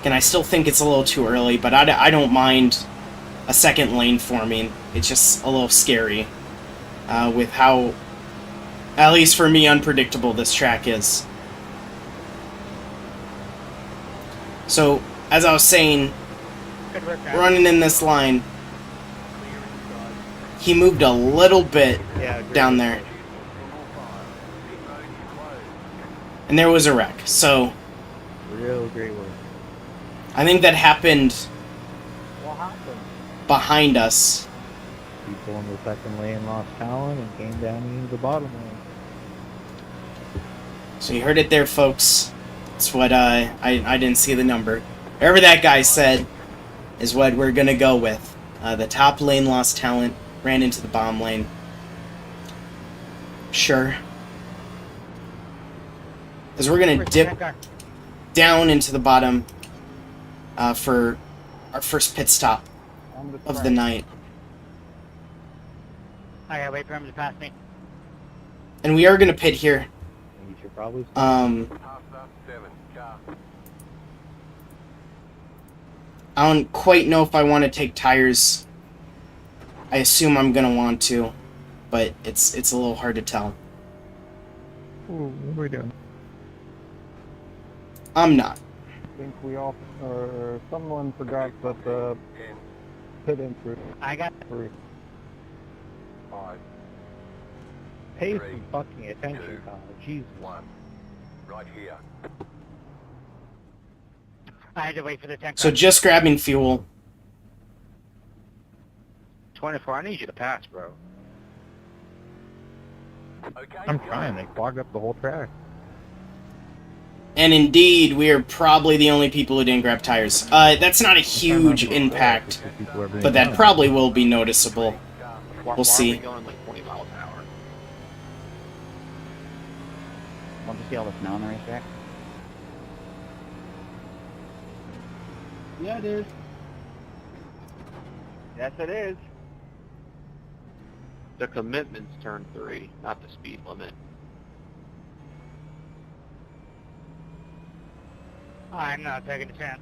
And I still think it's a little too early, but I don't mind a second lane forming. It's just a little scary with how, at least for me, unpredictable this track is. So, as I was saying, running in this line, he moved a little bit down there. And there was a wreck, so... Real great work. I think that happened What happened? behind us. People in the second lane lost talent and came down into the bottom lane. So you heard it there, folks. That's what I didn't see the number. Whatever that guy said is what we're gonna go with. The top lane lost talent, ran into the bottom lane. Sure. Because we're gonna dip down into the bottom for our first pit stop of the night. I gotta wait for him to pass me. And we are gonna pit here. You should probably I don't quite know if I want to take tires. I assume I'm gonna want to, but it's a little hard to tell. Ooh, what are we doing? I'm not. I think we all, or someone forgot that the pit entry. I got Free. pay some fucking attention, Connor. Jeez. I had to wait for the tank. So just grabbing fuel. 24, I need you to pass, bro. I'm trying. They clogged up the whole track. And indeed, we are probably the only people who didn't grab tires. That's not a huge impact, but that probably will be noticeable. We'll see. Why are we going like 20 miles an hour? Want to see all the snow on the racetrack? Yeah, it is. Yes, it is. The commitment's turn 3, not the speed limit. I'm not taking a chance.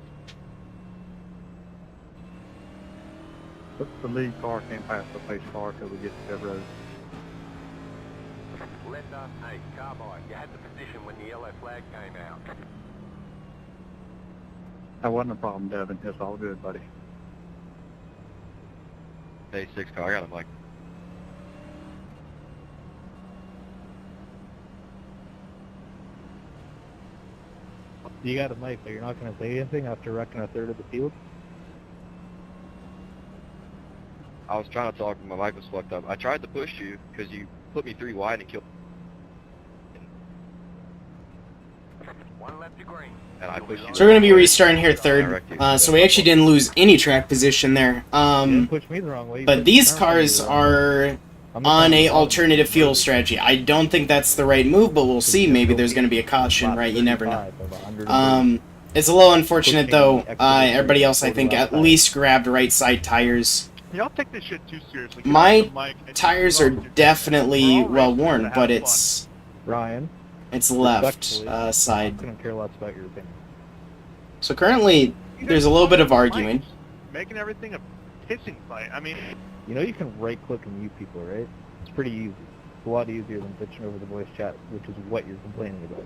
The lead car can't pass the pace car till we get to pit road. Linda, hey, Carbide, you had the position when the yellow flag came out. That wasn't a problem, Devin. It's all good, buddy. Hey, 6 car, I got a mic. You got a mic, but you're not going to say anything after wrecking a third of the field? I was trying to talk, but my mic was fucked up. I tried to push you because you put me 3 wide and killed. One left to green. And I pushed you. So we're going to be restarting here third. So we actually didn't lose any track position there. You didn't push me the wrong way. But these cars are on a alternative fuel strategy. I don't think that's the right move, but we'll see. Maybe there's going to be a caution, right? You never know. It's a little unfortunate, though. Everybody else, I think, at least grabbed right side tires. Y'all take this shit too seriously. My tires are definitely well worn, but it's Ryan, left side. I don't care less about your opinion. So currently, there's a little bit of arguing. Making everything a pissing fight. I mean, You know you can right-click and mute people, right? It's pretty easy. It's a lot easier than bitching over the voice chat, which is what you're complaining about.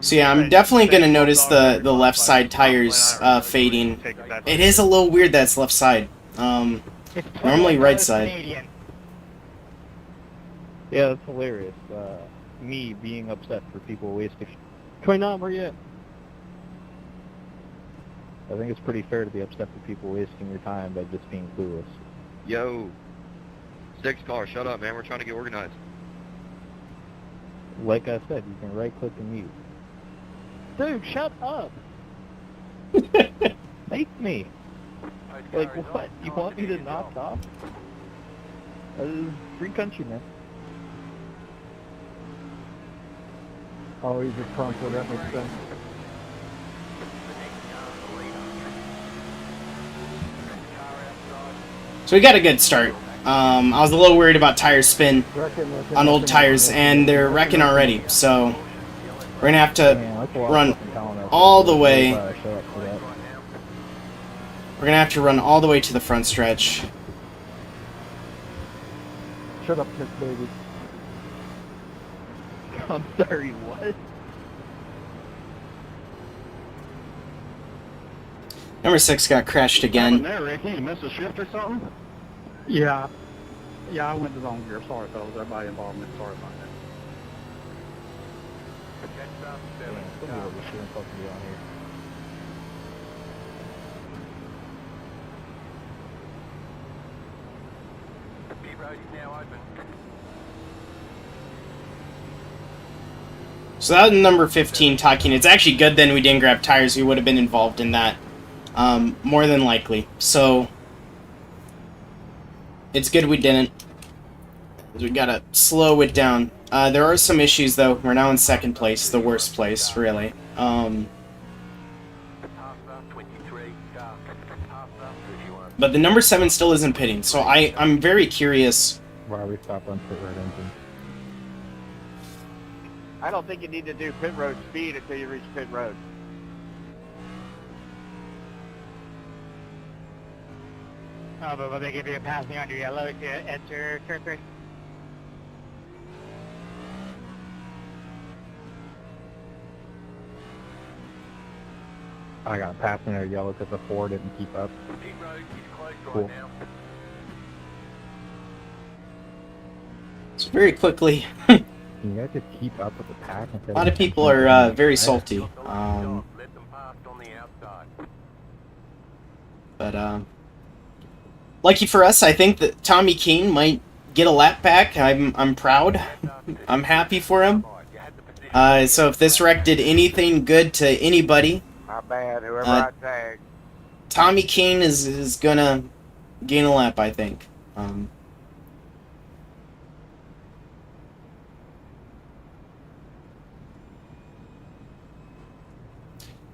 So yeah, I'm definitely going to notice the left side tires fading. It is a little weird that it's left side. Normally right side. Canadian. Yeah, that's hilarious. Me being upset for people wasting... 29, where you at? I think it's pretty fair to be upset for people wasting your time by just being clueless. Yo, 6 car, shut up, man. We're trying to get organized. Like I said, you can right-click and mute. Dude, shut up! Make me! Like, what? You want me to knock off? This is free country, man. Oh, he's a crumple, that makes sense. So we got a good start. I was a little worried about tire spin on old tires, and they're wrecking already. So we're gonna have to run all the way. We're gonna have to run all the way to the front stretch. Shut up, Miss Baby. I'm sorry, what? Number 6 got crashed again. there, Ricky, you missed a shift or something? Yeah. Yeah, I went the wrong gear. Sorry, fellas. Everybody involved. Sorry about that. Somebody over shouldn't fucking be on here. Pit road is now open. So that was number 15 talking. It's actually good then we didn't grab tires. We would have been involved in that. More than likely. So it's good we didn't. We gotta slow it down. There are some issues though. We're now in second place, the worst place, really. But the number 7 still isn't pitting, so I'm very curious. Why are we stopped on pit road engine? I don't think you need to do pit road speed until you reach pit road. Oh, but will they give you a passing under yellow to enter turn 3? I got passing there yellow because the 4 didn't keep up. Pit road is closed Cool. right now. So very quickly, Can you guys just keep up with the pack? a lot of people are very salty. Let them pass on the outside. But a lucky for us, I think that Tommy Keane might get a lap back. I'm proud. I'm happy for him. So if this wreck did anything good to anybody, My bad, whoever Uh, I tagged. Tommy Keane is gonna gain a lap, I think.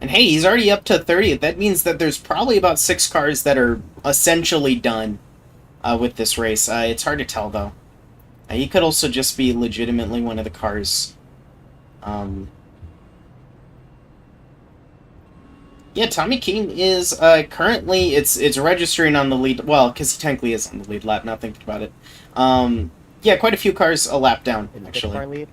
And hey, he's already up to 30th. That means that there's probably about 6 cars that are essentially done with this race. It's hard to tell, though. He could also just be legitimately one of the cars. Yeah, Tommy Keane is currently, it's registering on the lead, well, because he technically is on the lead lap, now thinking about it. Yeah, quite a few cars a lap down, In the actually. car lead.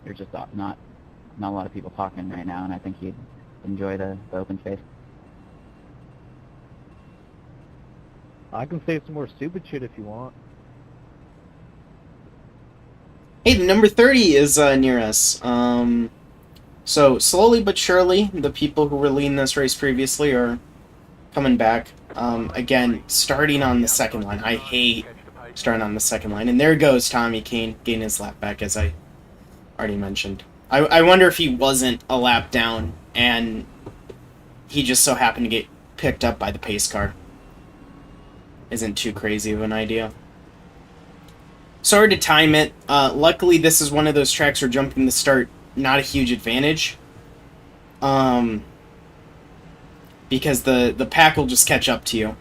There's just not a lot of people talking right now, and I think you'd enjoy the open space. I can say some more stupid shit if you want. Hey, the number 30 is near us. So, slowly but surely, the people who were leading this race previously are coming back. Again, starting on the second line. I hate starting on the second line. And there goes Tommy Keane getting his lap back, as I already mentioned. I wonder if he wasn't a lap down, and he just so happened to get picked up by the pace car. Isn't too crazy of an idea. Sorry to time it. Luckily, this is one of those tracks where jumping the start, not a huge advantage. Because the pack will just catch up to you.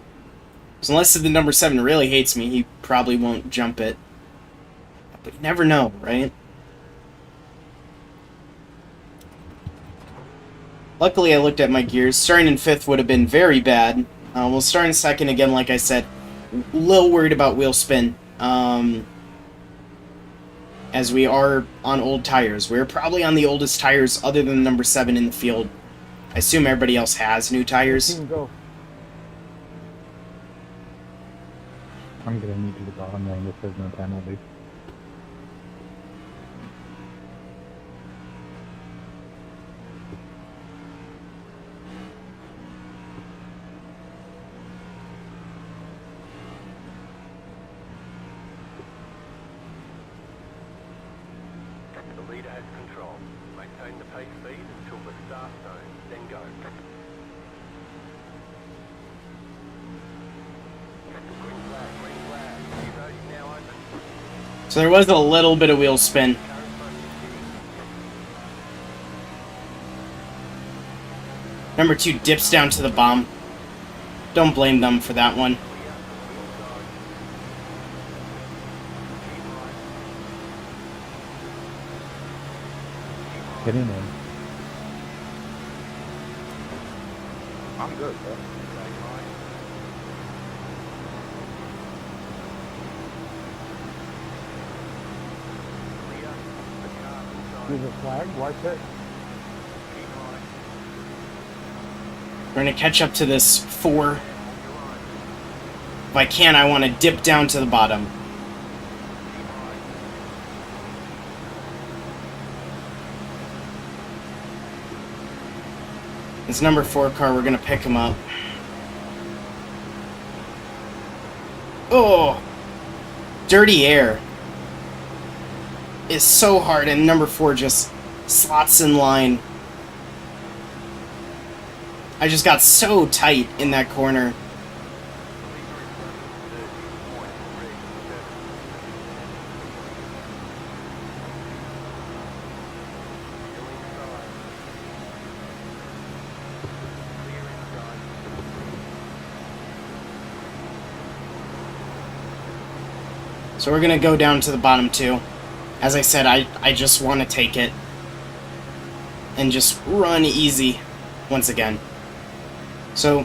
So unless the number 7 really hates me, he probably won't jump it. But you never know, right? Luckily, I looked at my gears. Starting in 5th would have been very bad. We'll start in 2nd again, like I said. A little worried about wheel spin. As we are on old tires. We're probably on the oldest tires other than number 7 in the field. I assume everybody else has new tires. Team, go. I'm gonna need you to bottom lane if there's no penalty. The leader has control. Maintain the pace speed until the start zone, then go. Green flag, green flag. New road is now open. So there was a little bit of wheel spin. Number 2 dips down to the bomb. Don't blame them for that one. Get in there. I'm good, bro. Use a flag, white pit. We're going to catch up to this 4. If I can, I want to dip down to the bottom. This number 4 car, we're going to pick him up. Oh! Dirty air is so hard, and number 4 just slots in line. I just got so tight in that corner. So we're going to go down to the bottom 2. As I said, I just want to take it. And just run easy once again. So,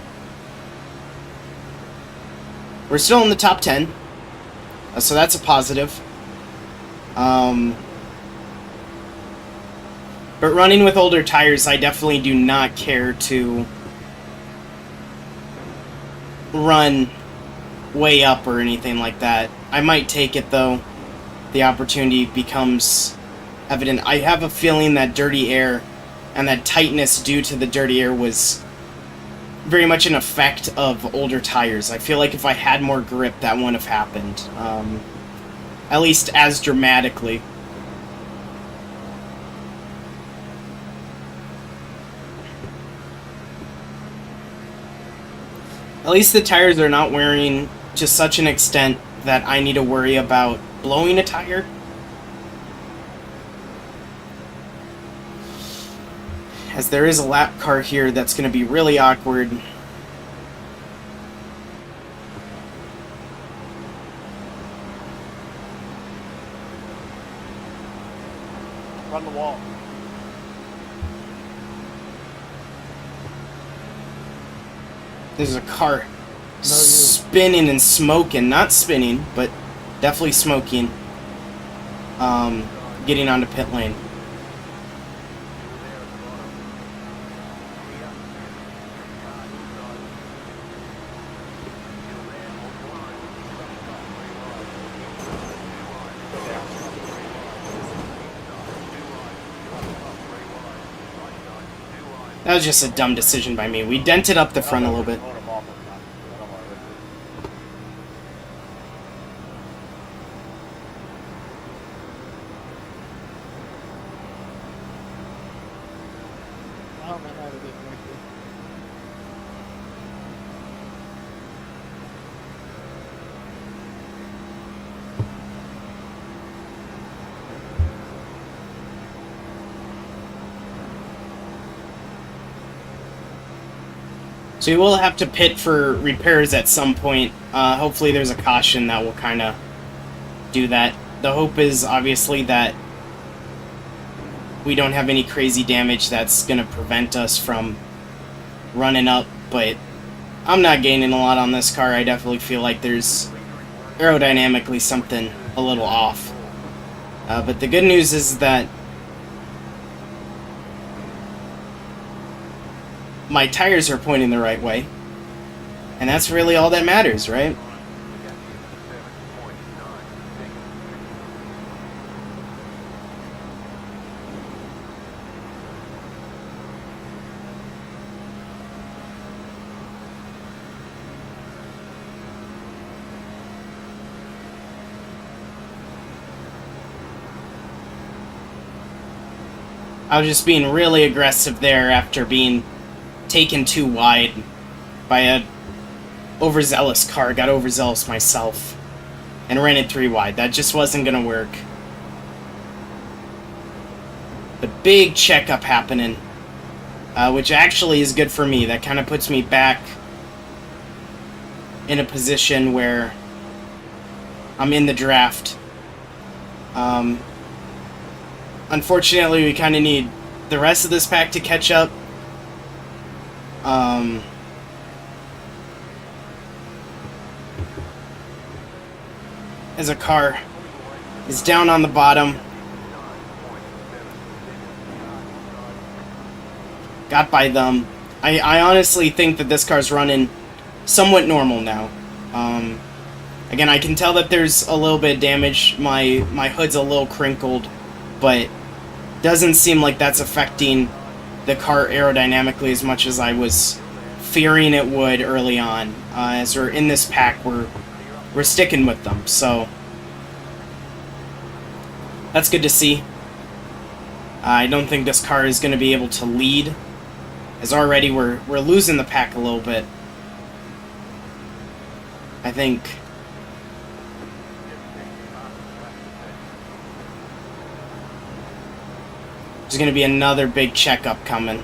we're still in the top 10. So that's a positive. But running with older tires, I definitely do not care to run way up or anything like that. I might take it, though. The opportunity becomes evident. I have a feeling that dirty air and that tightness due to the dirty air was very much an effect of older tires. I feel like if I had more grip, that wouldn't have happened. At least as dramatically. At least the tires are not wearing to such an extent that I need to worry about blowing a tire. As there is a lap car here that's going to be really awkward. Run the wall. There's a car spinning and smoking. Not spinning, but definitely smoking. Getting onto pit lane. That was just a dumb decision by me. We dented up the front a little bit. So we will have to pit for repairs at some point. Hopefully there's a caution that will kind of do that. The hope is obviously that we don't have any crazy damage that's going to prevent us from running up, but I'm not gaining a lot on this car. I definitely feel like there's aerodynamically something a little off. But the good news is that my tires are pointing the right way, and that's really all that matters, right? I was just being really aggressive there after being taken too wide by a overzealous car. Got overzealous myself and ran it 3 wide. That just wasn't gonna work. The big checkup happening, which actually is good for me. That kind of puts me back in a position where I'm in the draft. Unfortunately, we kind of need the rest of this pack to catch up. As a car is down on the bottom. Got by them. I honestly think that this car's running somewhat normal now. Again, I can tell that there's a little bit of damage. My hood's a little crinkled, but doesn't seem like that's affecting the car aerodynamically as much as I was fearing it would early on. As we're in this pack, we're sticking with them, so that's good to see. I don't think this car is going to be able to lead, as already we're losing the pack a little bit. I think there's going to be another big checkup coming.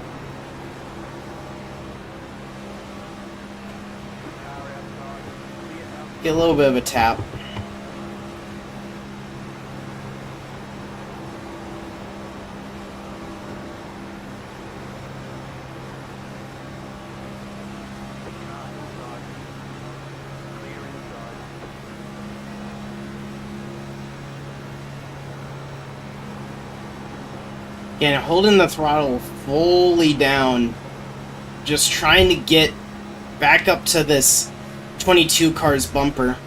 Get a little bit of a tap. Again, holding the throttle fully down, just trying to get back up to this 22 car's bumper.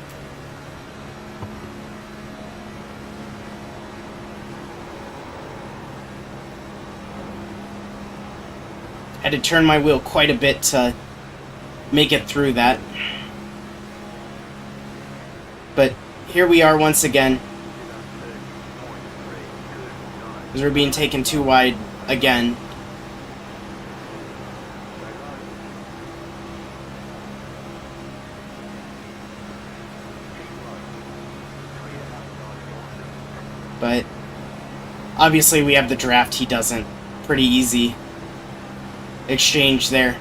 Had to turn my wheel quite a bit to make it through that. But here we are once again. As we're being taken too wide again. But obviously we have the draft, he doesn't. Pretty easy exchange there.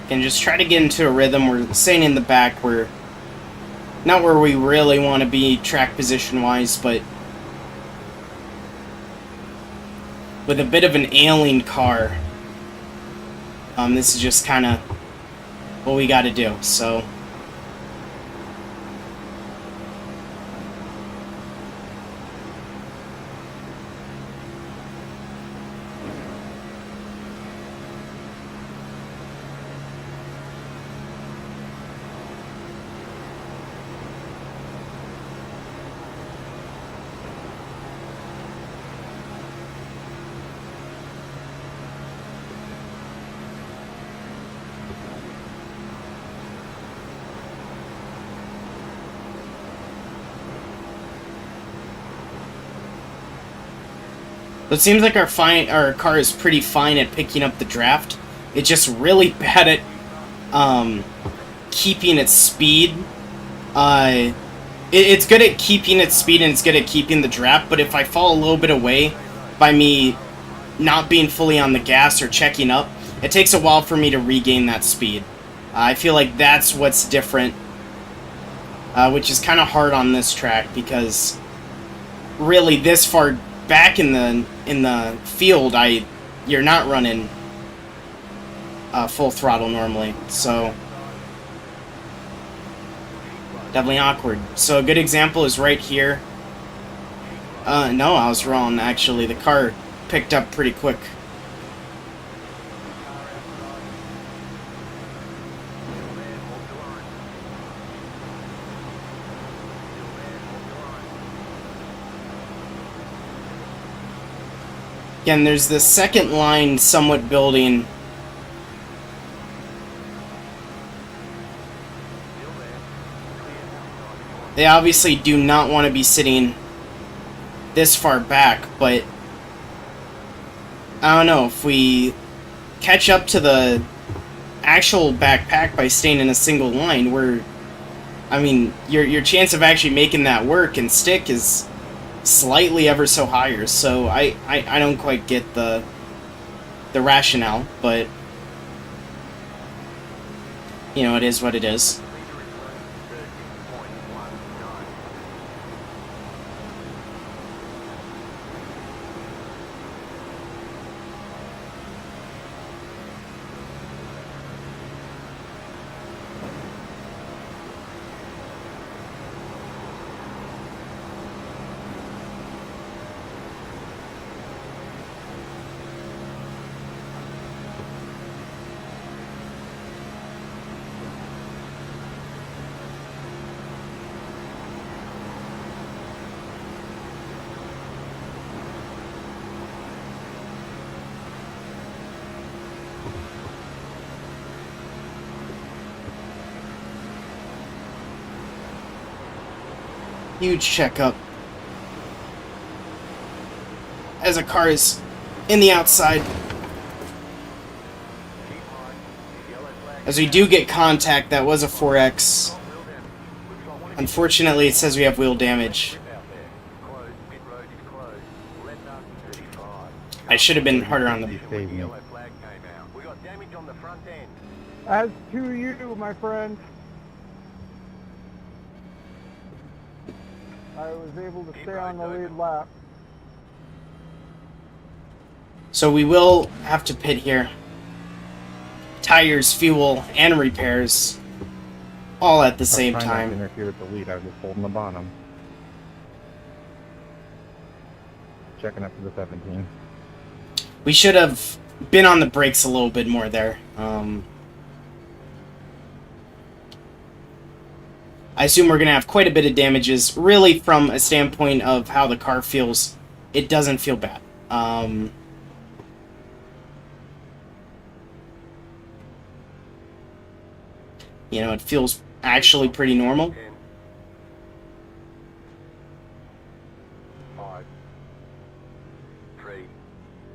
And just try to get into a rhythm. We're staying in the back. We're not where we really want to be track position wise, but with a bit of an ailing car, this is just kind of what we got to do. So it seems like our car is pretty fine at picking up the draft. It's just really bad at keeping its speed. It's good at keeping its speed and it's good at keeping the draft, but if I fall a little bit away by me not being fully on the gas or checking up, it takes a while for me to regain that speed. I feel like that's what's different, which is kind of hard on this track because really this far back in the field, you're not running full throttle normally, so definitely awkward. So a good example is right here. No, I was wrong actually. The car picked up pretty quick. Again, there's the second line somewhat building. They obviously do not want to be sitting this far back, but I don't know, if we catch up to the actual backpack by staying in a single line, your chance of actually making that work and stick is slightly ever so higher, so I don't quite get the rationale, but you know, it is what it is. Huge checkup as a car is in the outside. As we do get contact, that was a 4X. Unfortunately, it says we have wheel damage. I should have been harder on the... As to you, my friend. I was able to stay on the lead lap. So we will have to pit here. Tires, fuel, and repairs. All at the same time. I was trying not to interfere with the lead, I was just holding the bottom. Checking up to the 17. We should have been on the brakes a little bit more there. I assume we're going to have quite a bit of damages. Really, from a standpoint of how the car feels, it doesn't feel bad. You know, it feels actually pretty normal. 10, 5, 3,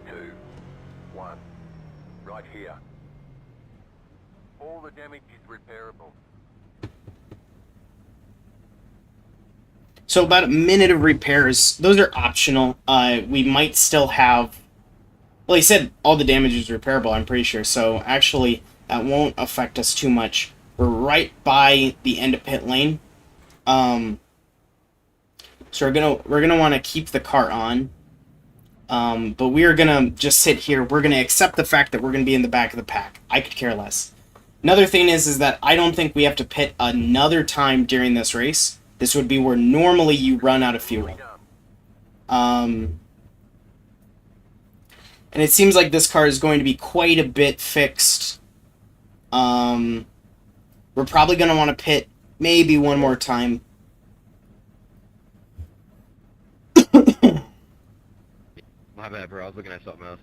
2, 1. Right here. All the damage is repairable. So about a minute of repairs. Those are optional. We might still have... Well, he said all the damage is repairable, I'm pretty sure. So actually, that won't affect us too much. We're right by the end of pit lane. So we're gonna want to keep the car on. But we are gonna just sit here. We're gonna accept the fact that we're gonna be in the back of the pack. I could care less. Another thing is that I don't think we have to pit another time during this race. This would be where normally you run out of fuel. And it seems like this car is going to be quite a bit fixed. We're probably going to want to pit maybe one more time. My bad, bro. I was looking at something else.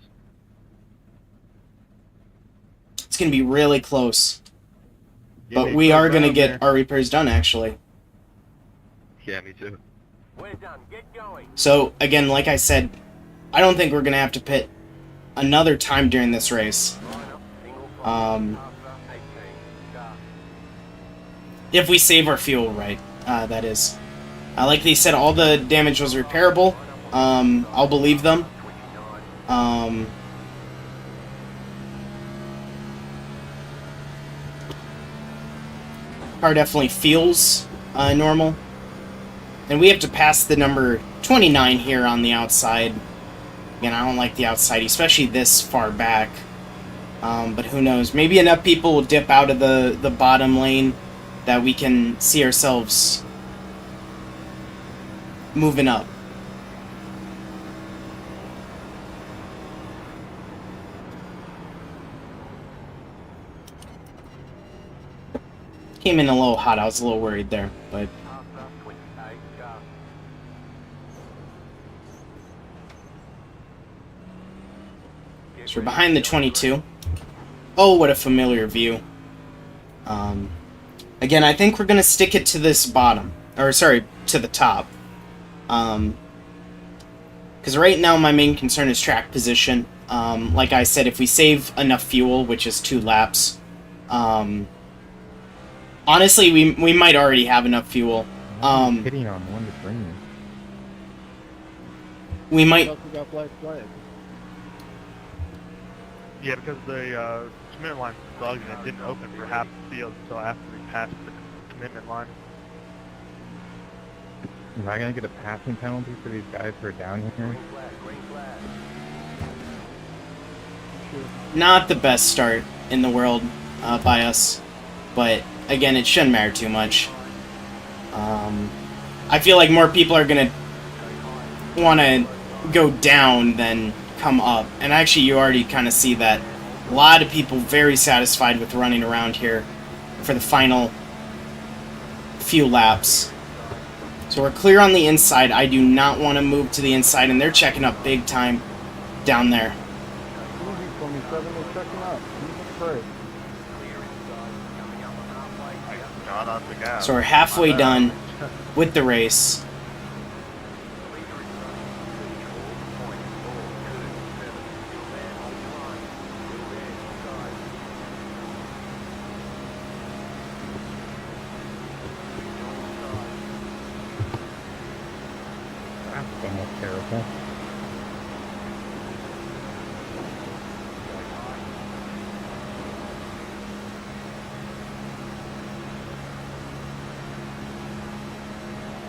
It's going to be really close. Yeah, But we are going to get our repairs done, actually. Yeah, me too. We're done. Get going. So, again, like I said, I don't think we're going to have to pit another time during this race. If we save our fuel right, that is. Like they said, all the damage was repairable. I'll believe them. Car definitely feels normal. And we have to pass the number 29 here on the outside. Again, I don't like the outside, especially this far back. But who knows? Maybe enough people will dip out of the bottom lane that we can see ourselves moving up. Came in a little hot. I was a little worried there, but... So we're behind the 22. Oh, what a familiar view. Again, I think we're going to stick it to this bottom. Or, sorry, to the top. Because right now my main concern is track position. Like I said, if we save enough fuel, which is 2 laps... honestly, we might already have enough fuel. Hitting on one to green. We might... got black flag. Yeah, because the commitment line was plugged and it didn't open for half the field until after we passed the commitment line. Am I gonna get a passing penalty for these guys who are down here? Green flag. Not the best start in the world by us. But, again, it shouldn't matter too much. I feel like more people are going to want to go down than come up. And actually, you already kind of see that. A lot of people very satisfied with running around here for the final few laps. So we're clear on the inside. I do not want to move to the inside, and they're checking up big time down there. Easy for me, 7 is checking up. Jesus Christ. Not on the gas. So we're halfway done with the race. That's terrible.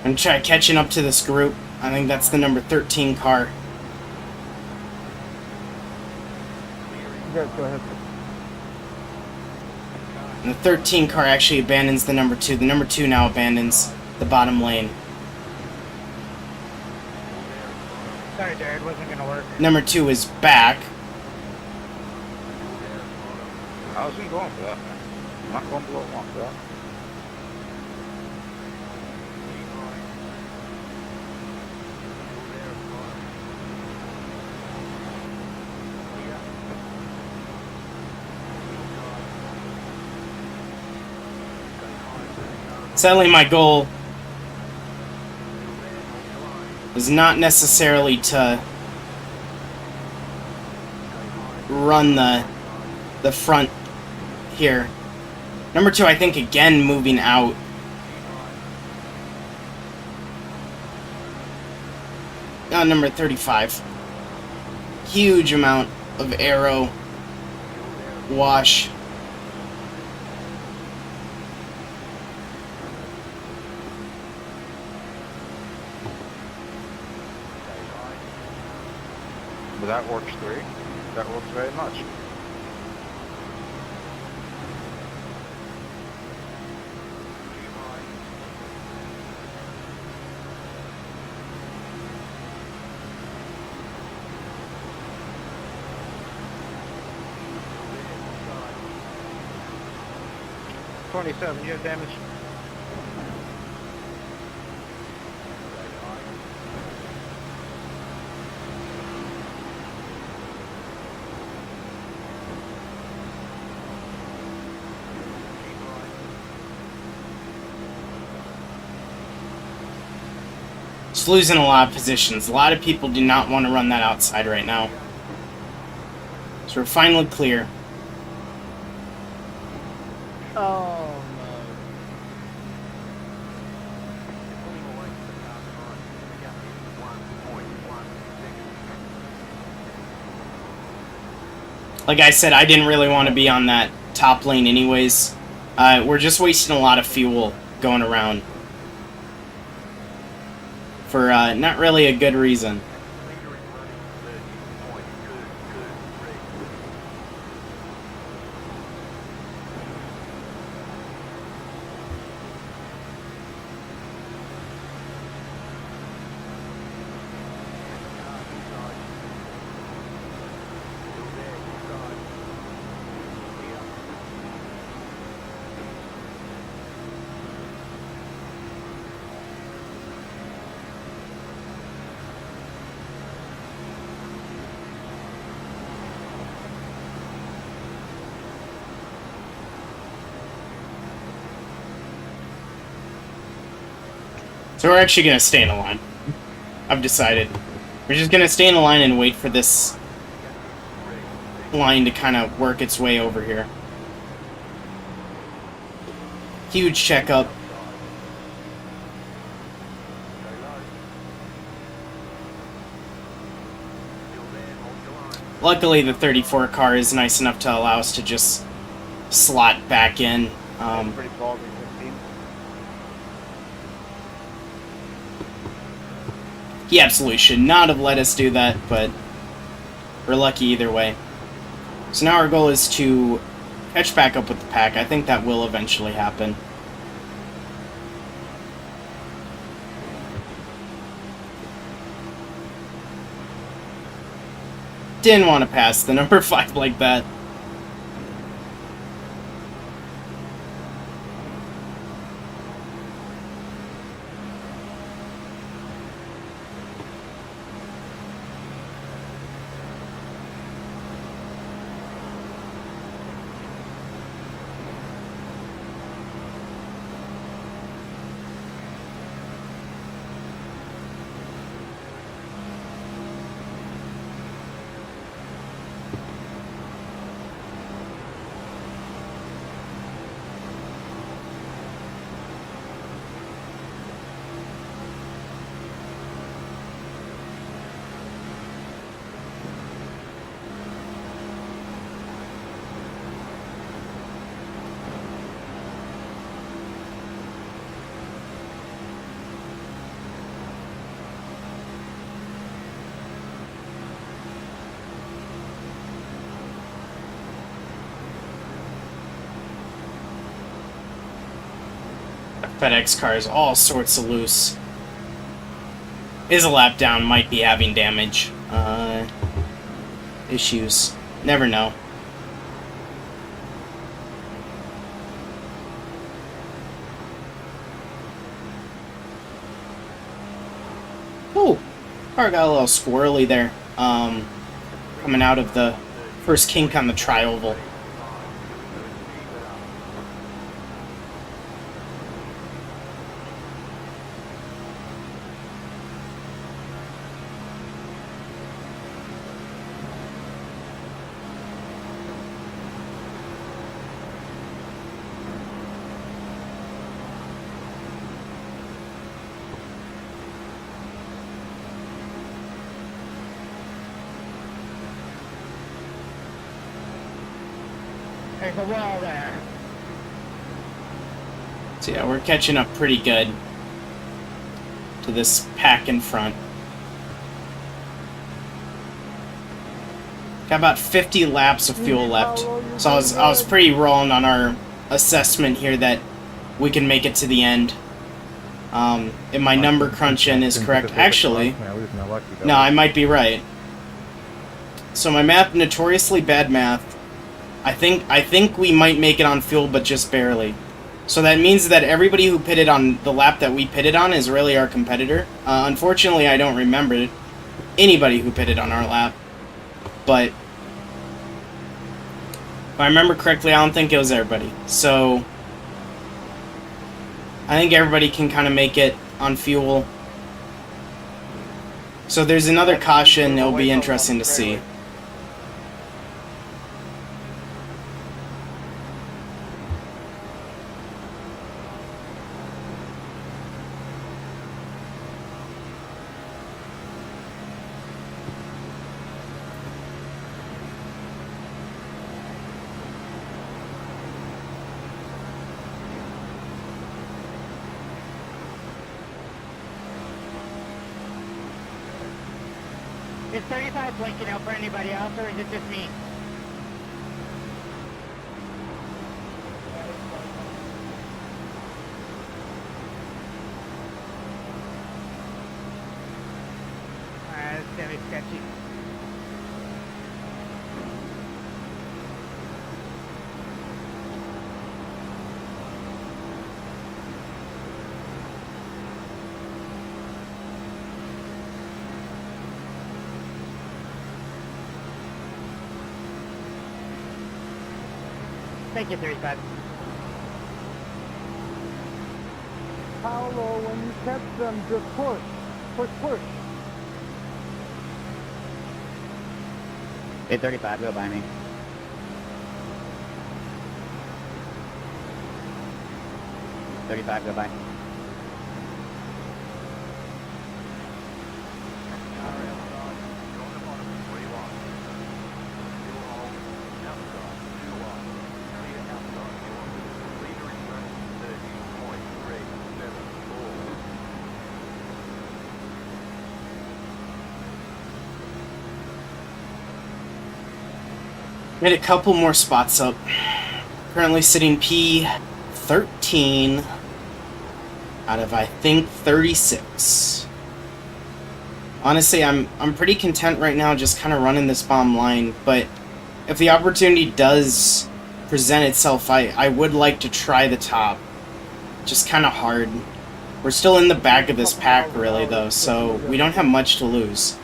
I'm trying catching up to this group. I think that's the number 13 car. You guys go ahead. And the 13 car actually abandons the number 2. The number 2 now abandons the bottom lane. Sorry, Jared, wasn't gonna work. Number 2 is back. How's he going for that? I'm not going below 1 for that. Sadly, my goal is not necessarily to run the front here. Number 2, I think, again, moving out. Number 35. Huge amount of aero wash. But that works great. That works very much. $27, you have damage. Just losing a lot of positions. A lot of people do not want to run that outside right now. So we're finally clear. Oh, Like I said, I didn't really want to be on that top lane anyways. We're just wasting a lot of fuel going around. For not really a good reason. So we're actually going to stay in a line. I've decided. We're just going to stay in a line and wait for this line to kind of work its way over here. Huge checkup. Luckily, the 34 car is nice enough to allow us to just slot back in. Pretty ballsy 15. He absolutely should not have let us do that, but we're lucky either way. So now our goal is to catch back up with the pack. I think that will eventually happen. Didn't want to pass the number 5 like that. FedEx cars, all sorts of loose. Is a lap down, might be having damage. Issues. Never know. Ooh, car got a little squirrely there. Coming out of the first kink on the tri-oval. There's a wall there. So yeah, we're catching up pretty good to this pack in front. Got about 50 laps of fuel left. So I was pretty rolling on our assessment here that we can make it to the end. If my number crunching is correct, actually, no, I might be right. So my math, notoriously bad math. I think we might make it on fuel, but just barely. So that means that everybody who pitted on the lap that we pitted on is really our competitor. Unfortunately, I don't remember anybody who pitted on our lap. But if I remember correctly, I don't think it was everybody. So I think everybody can kind of make it on fuel. So there's another caution. It'll be interesting to see. Is 35 blinking out for anybody else, or is it just me? Alright, it's gonna be sketchy. Thank you, 35. Paolo, when you catch them, just push. Push, push. 835, go by me. $35, go by. Made a couple more spots up. Currently sitting P13 out of, I think, 36. Honestly, I'm pretty content right now just kind of running this bomb line, but if the opportunity does present itself, I would like to try the top. Just kind of hard. We're still in the back of this pack, really, though, so we don't have much to lose.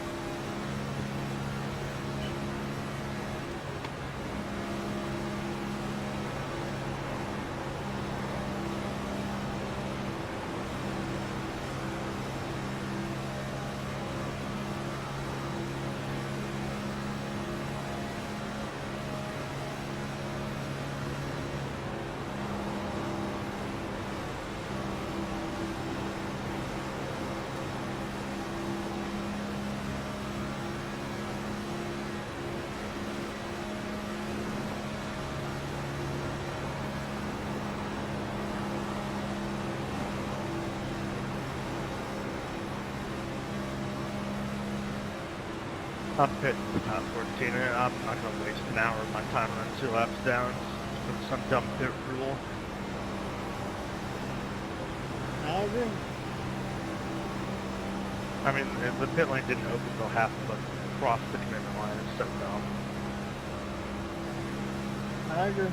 I'm pitting top 14, and I'm not going to waste an hour of my time running 2 laps down for some dumb pit rule. I agree. I mean, the pit lane didn't open until half of across the commitment line. It's so dumb. I agree.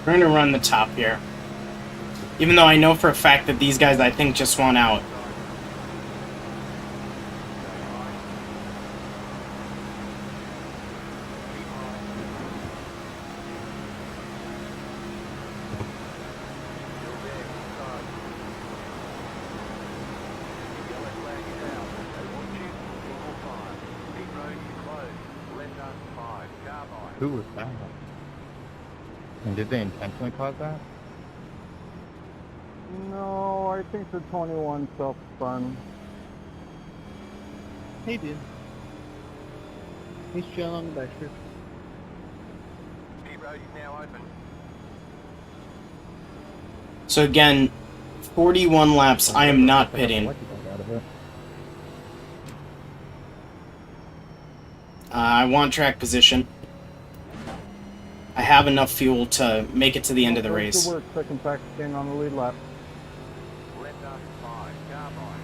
We're gonna run the top here. Even though I know for a fact that these guys, I think, just want out. Who was that? And did they intentionally cause that? No, I think the 21 self-spun. He did. He's chilling on the back strip. Pit road is now open. So again, 41 laps. I am not pitting. I want track position. I have enough fuel to make it to the end of the race. Good work, second practice in on the lead lap. Left us 5, carbine.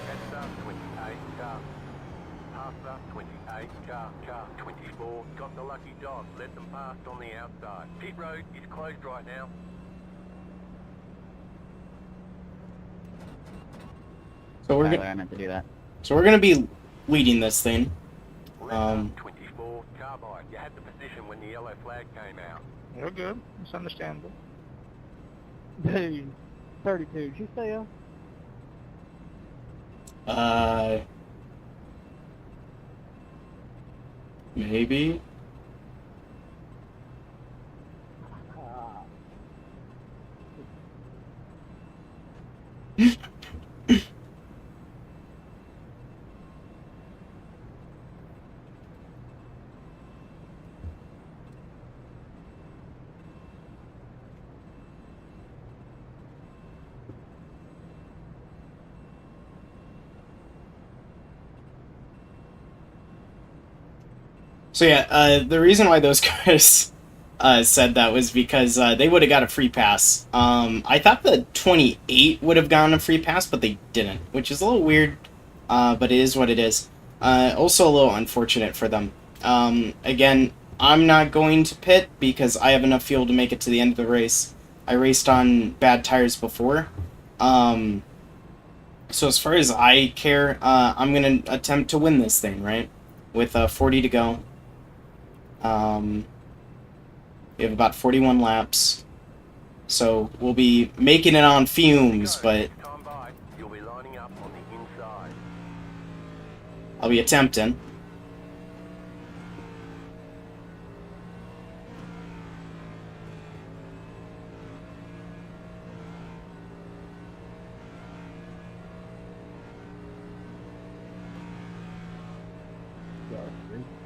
Catch up 28, car. Pass up 28, car 24. Got the lucky dog, let them pass on the outside. Pit road is closed right now. So we're Tyler, gonna. I meant to do that. So we're gonna be leading this thing. Left us 24, carbine. You had the position when the yellow flag came out. You're good. It's understandable. Dude, 32. Did you say Maybe. So yeah, the reason why those guys said that was because they would have got a free pass. I thought the 28 would have gotten a free pass, but they didn't, which is a little weird, but it is what it is. Also a little unfortunate for them. Again, I'm not going to pit because I have enough fuel to make it to the end of the race. I raced on bad tires before. So as far as I care, I'm going to attempt to win this thing, right? With 40 to go. We have about 41 laps, so we'll be making it on fumes, but Time by, you'll be lining up on the inside. I'll be attempting.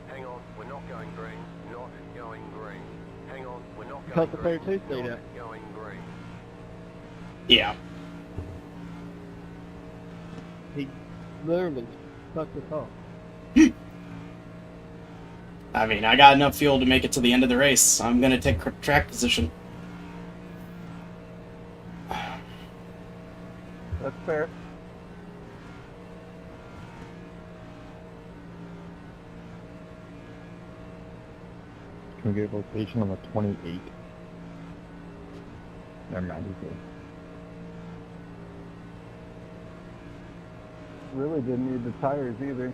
Hang on, we're not going green. Not going green. Hang on, we're not going Cut the green. 32 speed Not up. going green. Yeah. He literally sucked us off. I mean, I got enough fuel to make it to the end of the race. I'm gonna take track position. That's fair. Can we get a location on the 28? Never mind, he's good. Really didn't need the tires either.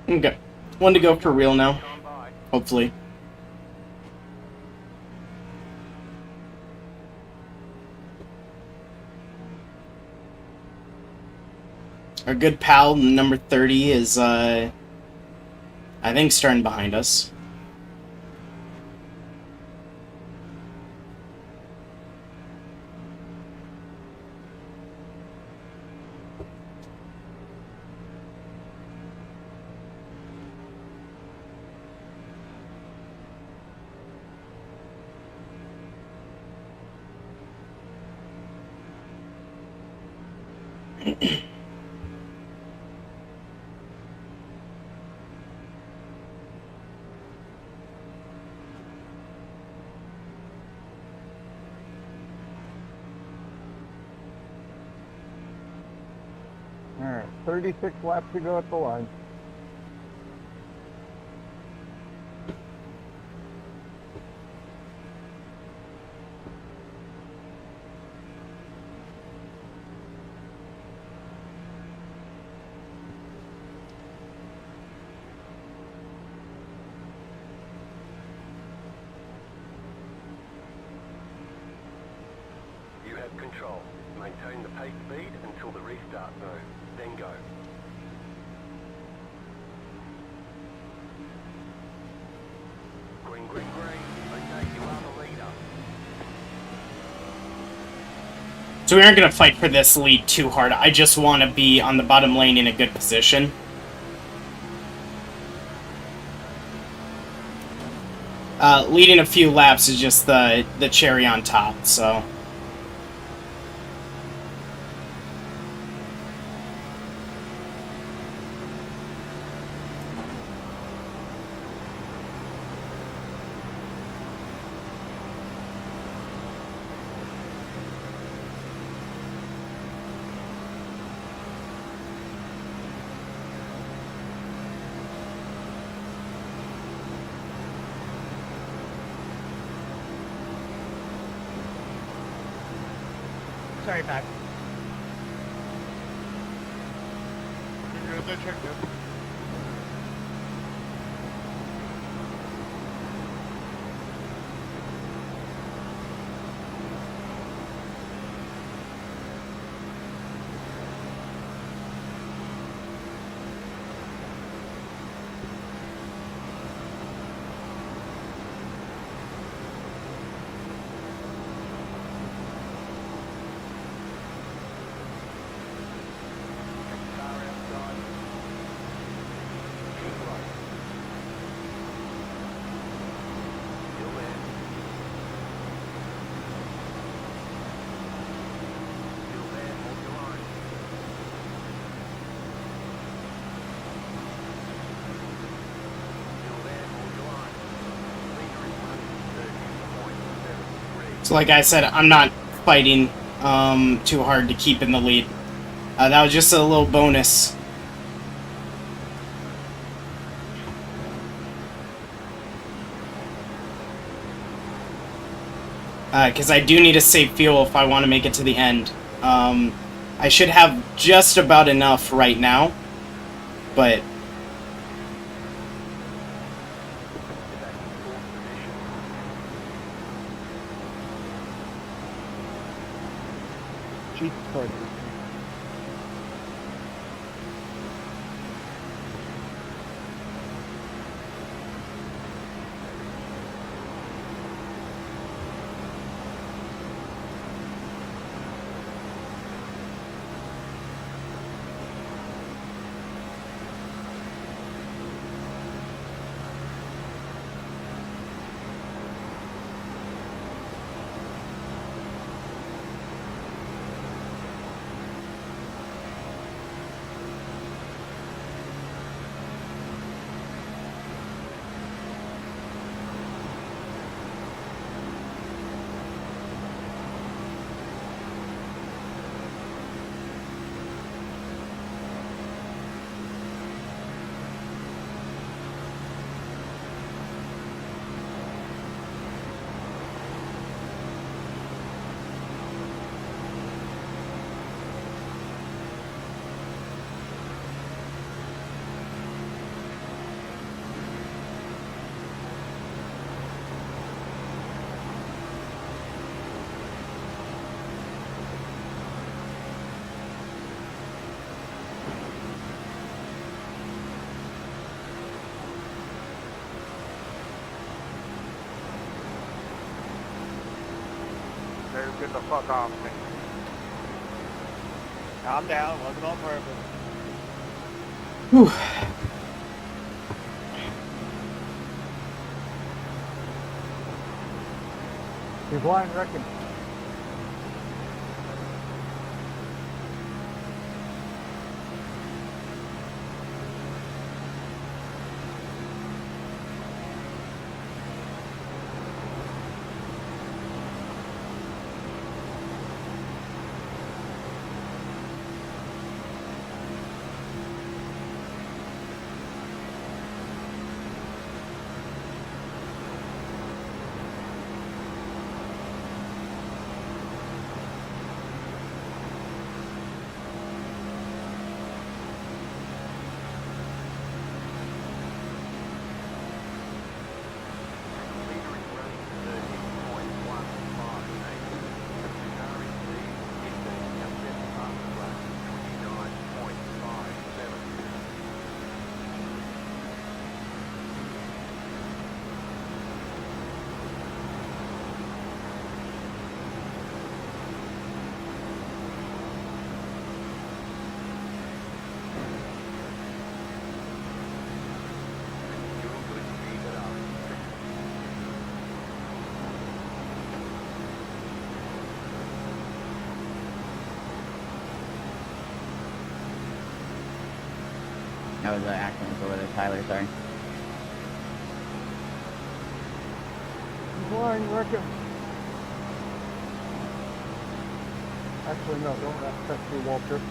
Okay. One to go for real now. Time by. Hopefully. Our good pal, number 30, is, I think, starting behind us. Alright, 36 laps to go at the line. You have control. Maintain the pace speed until the restart zone. Then go. Green, green, green. Okay, you are the leader. So we aren't going to fight for this lead too hard. I just want to be on the bottom lane in a good position. Leading a few laps is just the cherry on top, so... Sorry, Pat. You're good, check good. Car outside. Keep right. Still there. Still there, hold your line. Still there, hold your line. Leader is running 30.73. So like I said, I'm not fighting too hard to keep in the lead. That was just a little bonus. Because I do need to save fuel if I want to make it to the end. I should have just about enough right now, but... Jesus Christ. Dude, get the fuck off me. Calm down. Wasn't on purpose. Whew. He's line wrecking. That was an accident over there, Tyler, sorry. He's lying, reckon. Actually, no, don't affect me, Walter.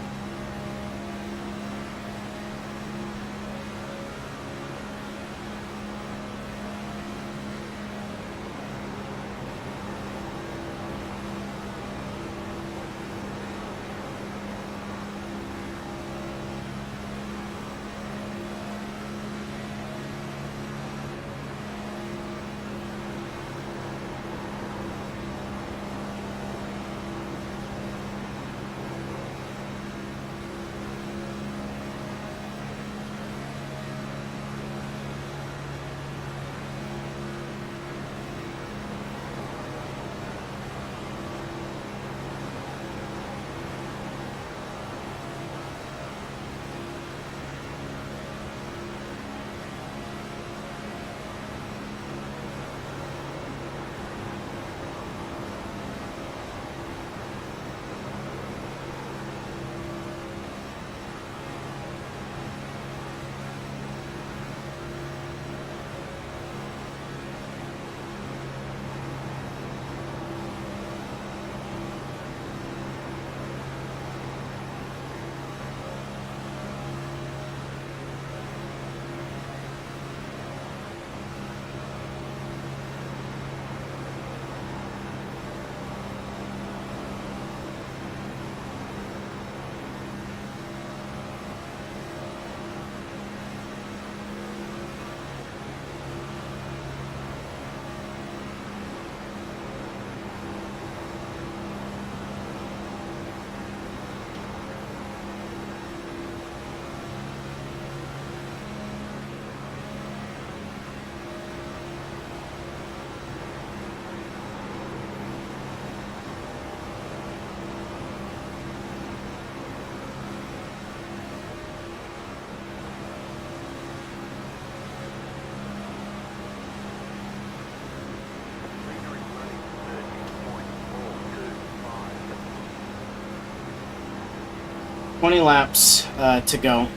Laps to go.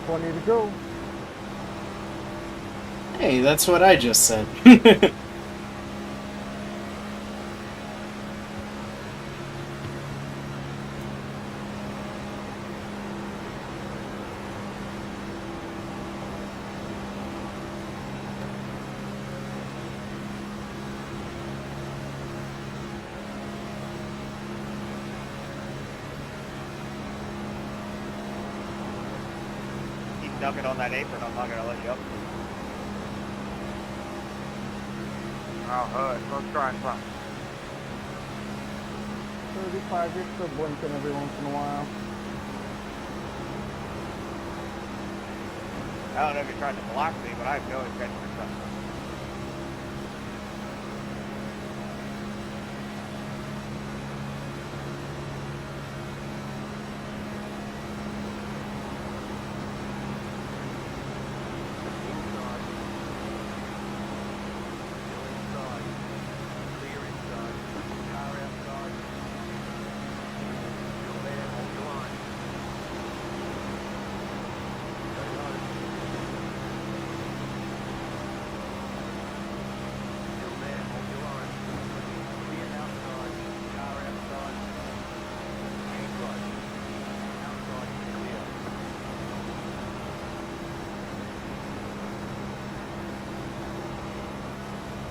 To go. Hey, that's what I just said. Keep ducking on that apron, I'm not gonna let you up. Oh, let's try and stop. 35, you're still blinking every once in a while. I don't know if you're trying to block me, but I have no intention of touching you.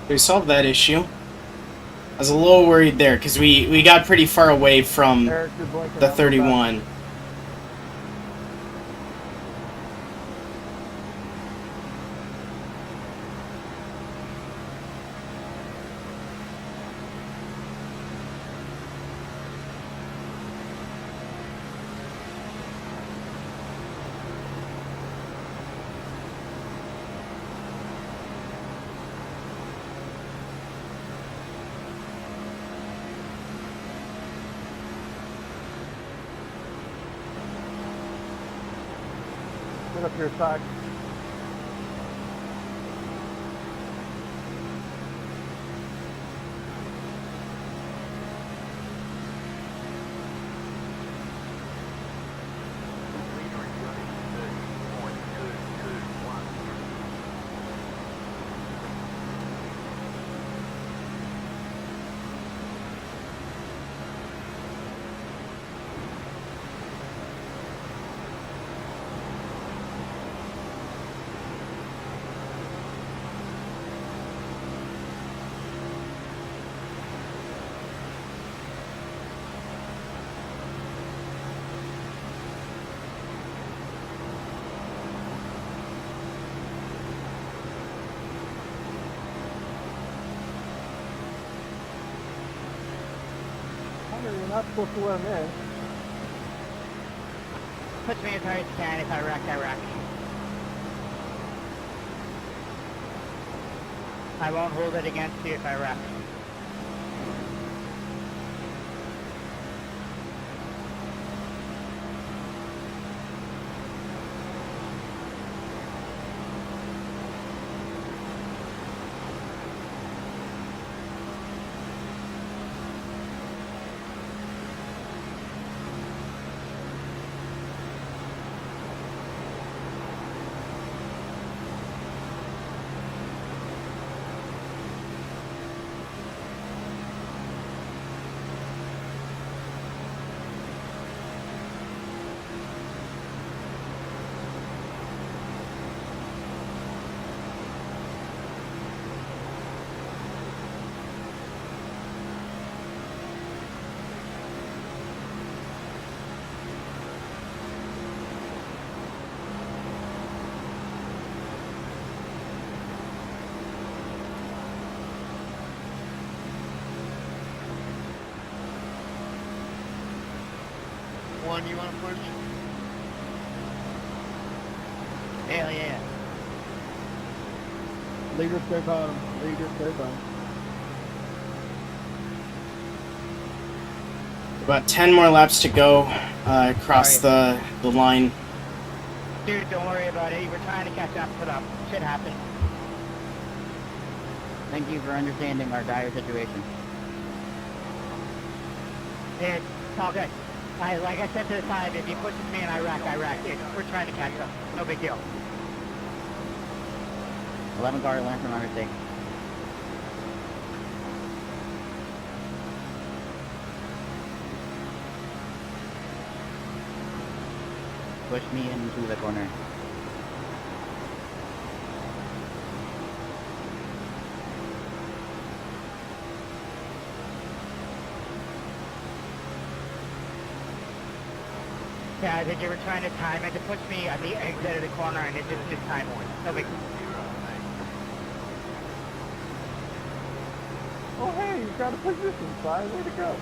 We solved that issue. I was a little worried there because we got pretty far away from Eric, you're blinking the out real 31. Get up your side. You're not supposed to let him in. Push me as hard as you can. If I wreck, I wreck. I won't hold it against you if I wreck. One, you want to push? Hell yeah. Leader, stay bottom. Leader, stay bottom. About 10 more laps to go across the line. Dude, don't worry about it. We're trying to catch up. Put up. Shit happens. Thank you for understanding our dire situation. It's all good. Like I said to the time, if he pushes me and I wreck, I wreck. We're trying to catch up. No big deal. 11 car, learn from our mistake. Push me into the corner. Yeah, I think you were trying to time it to push me at the exit of the corner and it just time one. No big deal. Oh, hey, you got a position, Si. Way to go.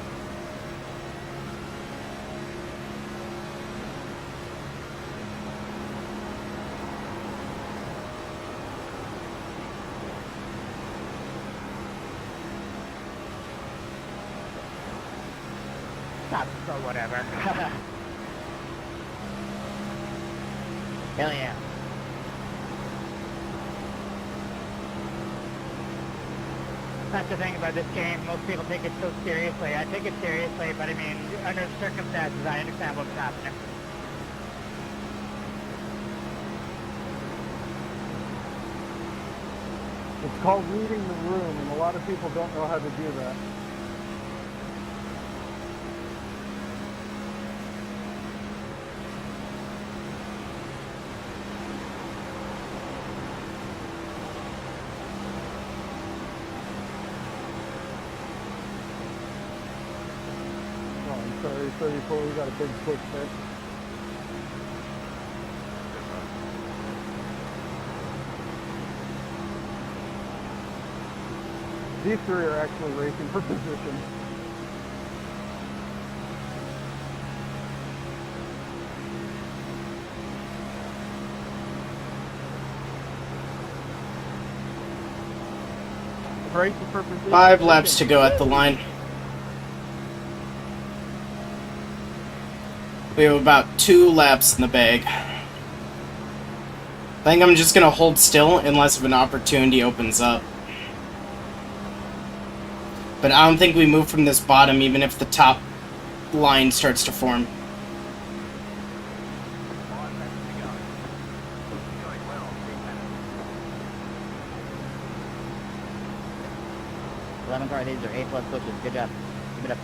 Stop, or whatever. Hell yeah. That's the thing about this game. Most people take it so seriously. I take it seriously, but I mean, under the circumstances, I understand what's happening. It's called reading the room, and a lot of people don't know how to do that. Oh, I'm sorry, 34, we got a big push there. These three are actually racing for position. Racing for position. 5 laps to go at the line. We have about 2 laps in the bag. I think I'm just gonna hold still unless an opportunity opens up. But I don't think we move from this bottom even if the top line starts to form. 5 laps to go. Going well. Keep at it. 11 car, these are A+ pushes. Good job. Keep it up.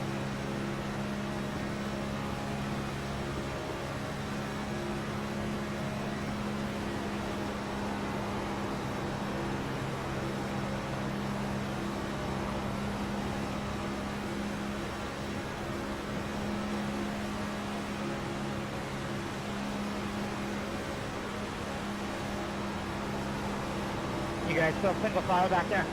You guys still single file back there?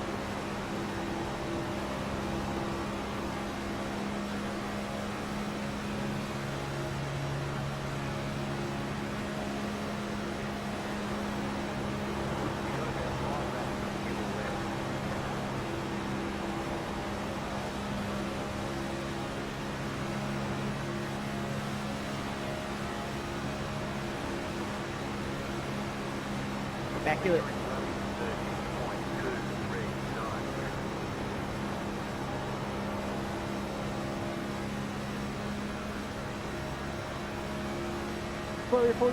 Back to it. Sorry, 14.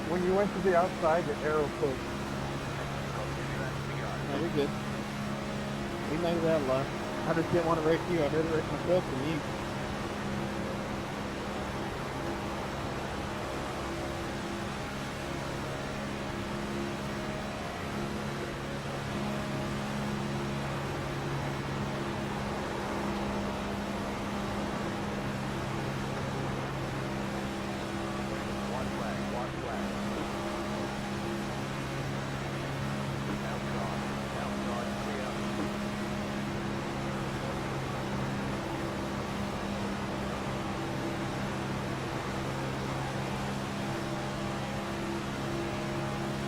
When you went to the outside, the arrow pushed. No, we're good. We made it out alive. I just didn't want to race you. I'd rather race myself than you.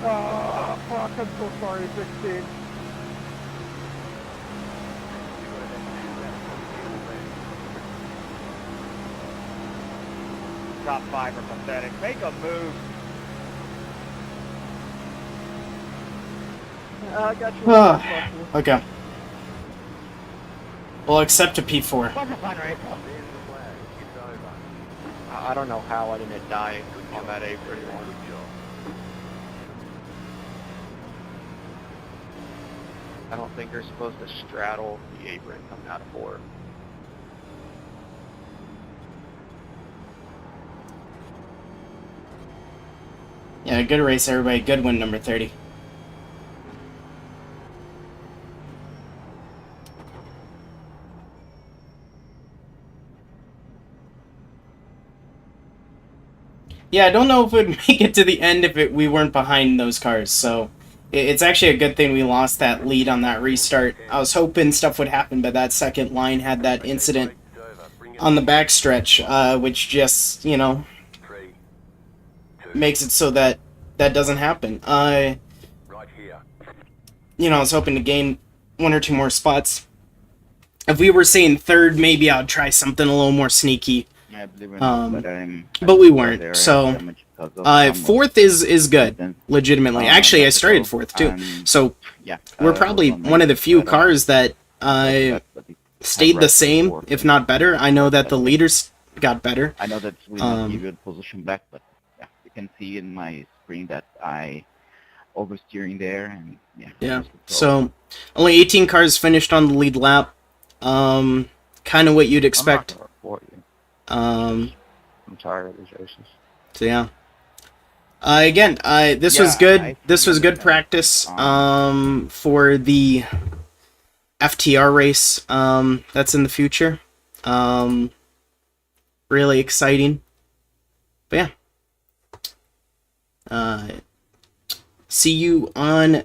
Oh, fuck, I'm so sorry, 16. Top 5 are pathetic. Make a move. I got you. Okay. We'll accept a P4. Wasn't fun, right? I don't know how I didn't die on that A31. I don't think you're supposed to straddle the apron coming out of 4. Yeah, good race, everybody. Good win, number 30. Yeah, I don't know if we'd make it to the end if we weren't behind those cars, so it's actually a good thing we lost that lead on that restart. I was hoping stuff would happen, but that second line had that incident on the backstretch, which just, you know, makes it so that that doesn't happen. You know, I was hoping to gain 1 or 2 more spots. If we were saying third, maybe I'd try something a little more sneaky. Yeah, believe it or not, But we weren't, so fourth is good, legitimately. Actually, I started fourth too, so yeah, we're probably one of the few cars that stayed the same, if not better. I know that the leaders got better. I know that we might be a good position back, but yeah, you can see in my screen that I oversteering there, and yeah. So only 18 cars finished on the lead lap. Kind of what you'd expect. I'm tired of these races. So yeah. Again, this was good. This was good practice for the FTR race that's in the future. Really exciting. But yeah. See you on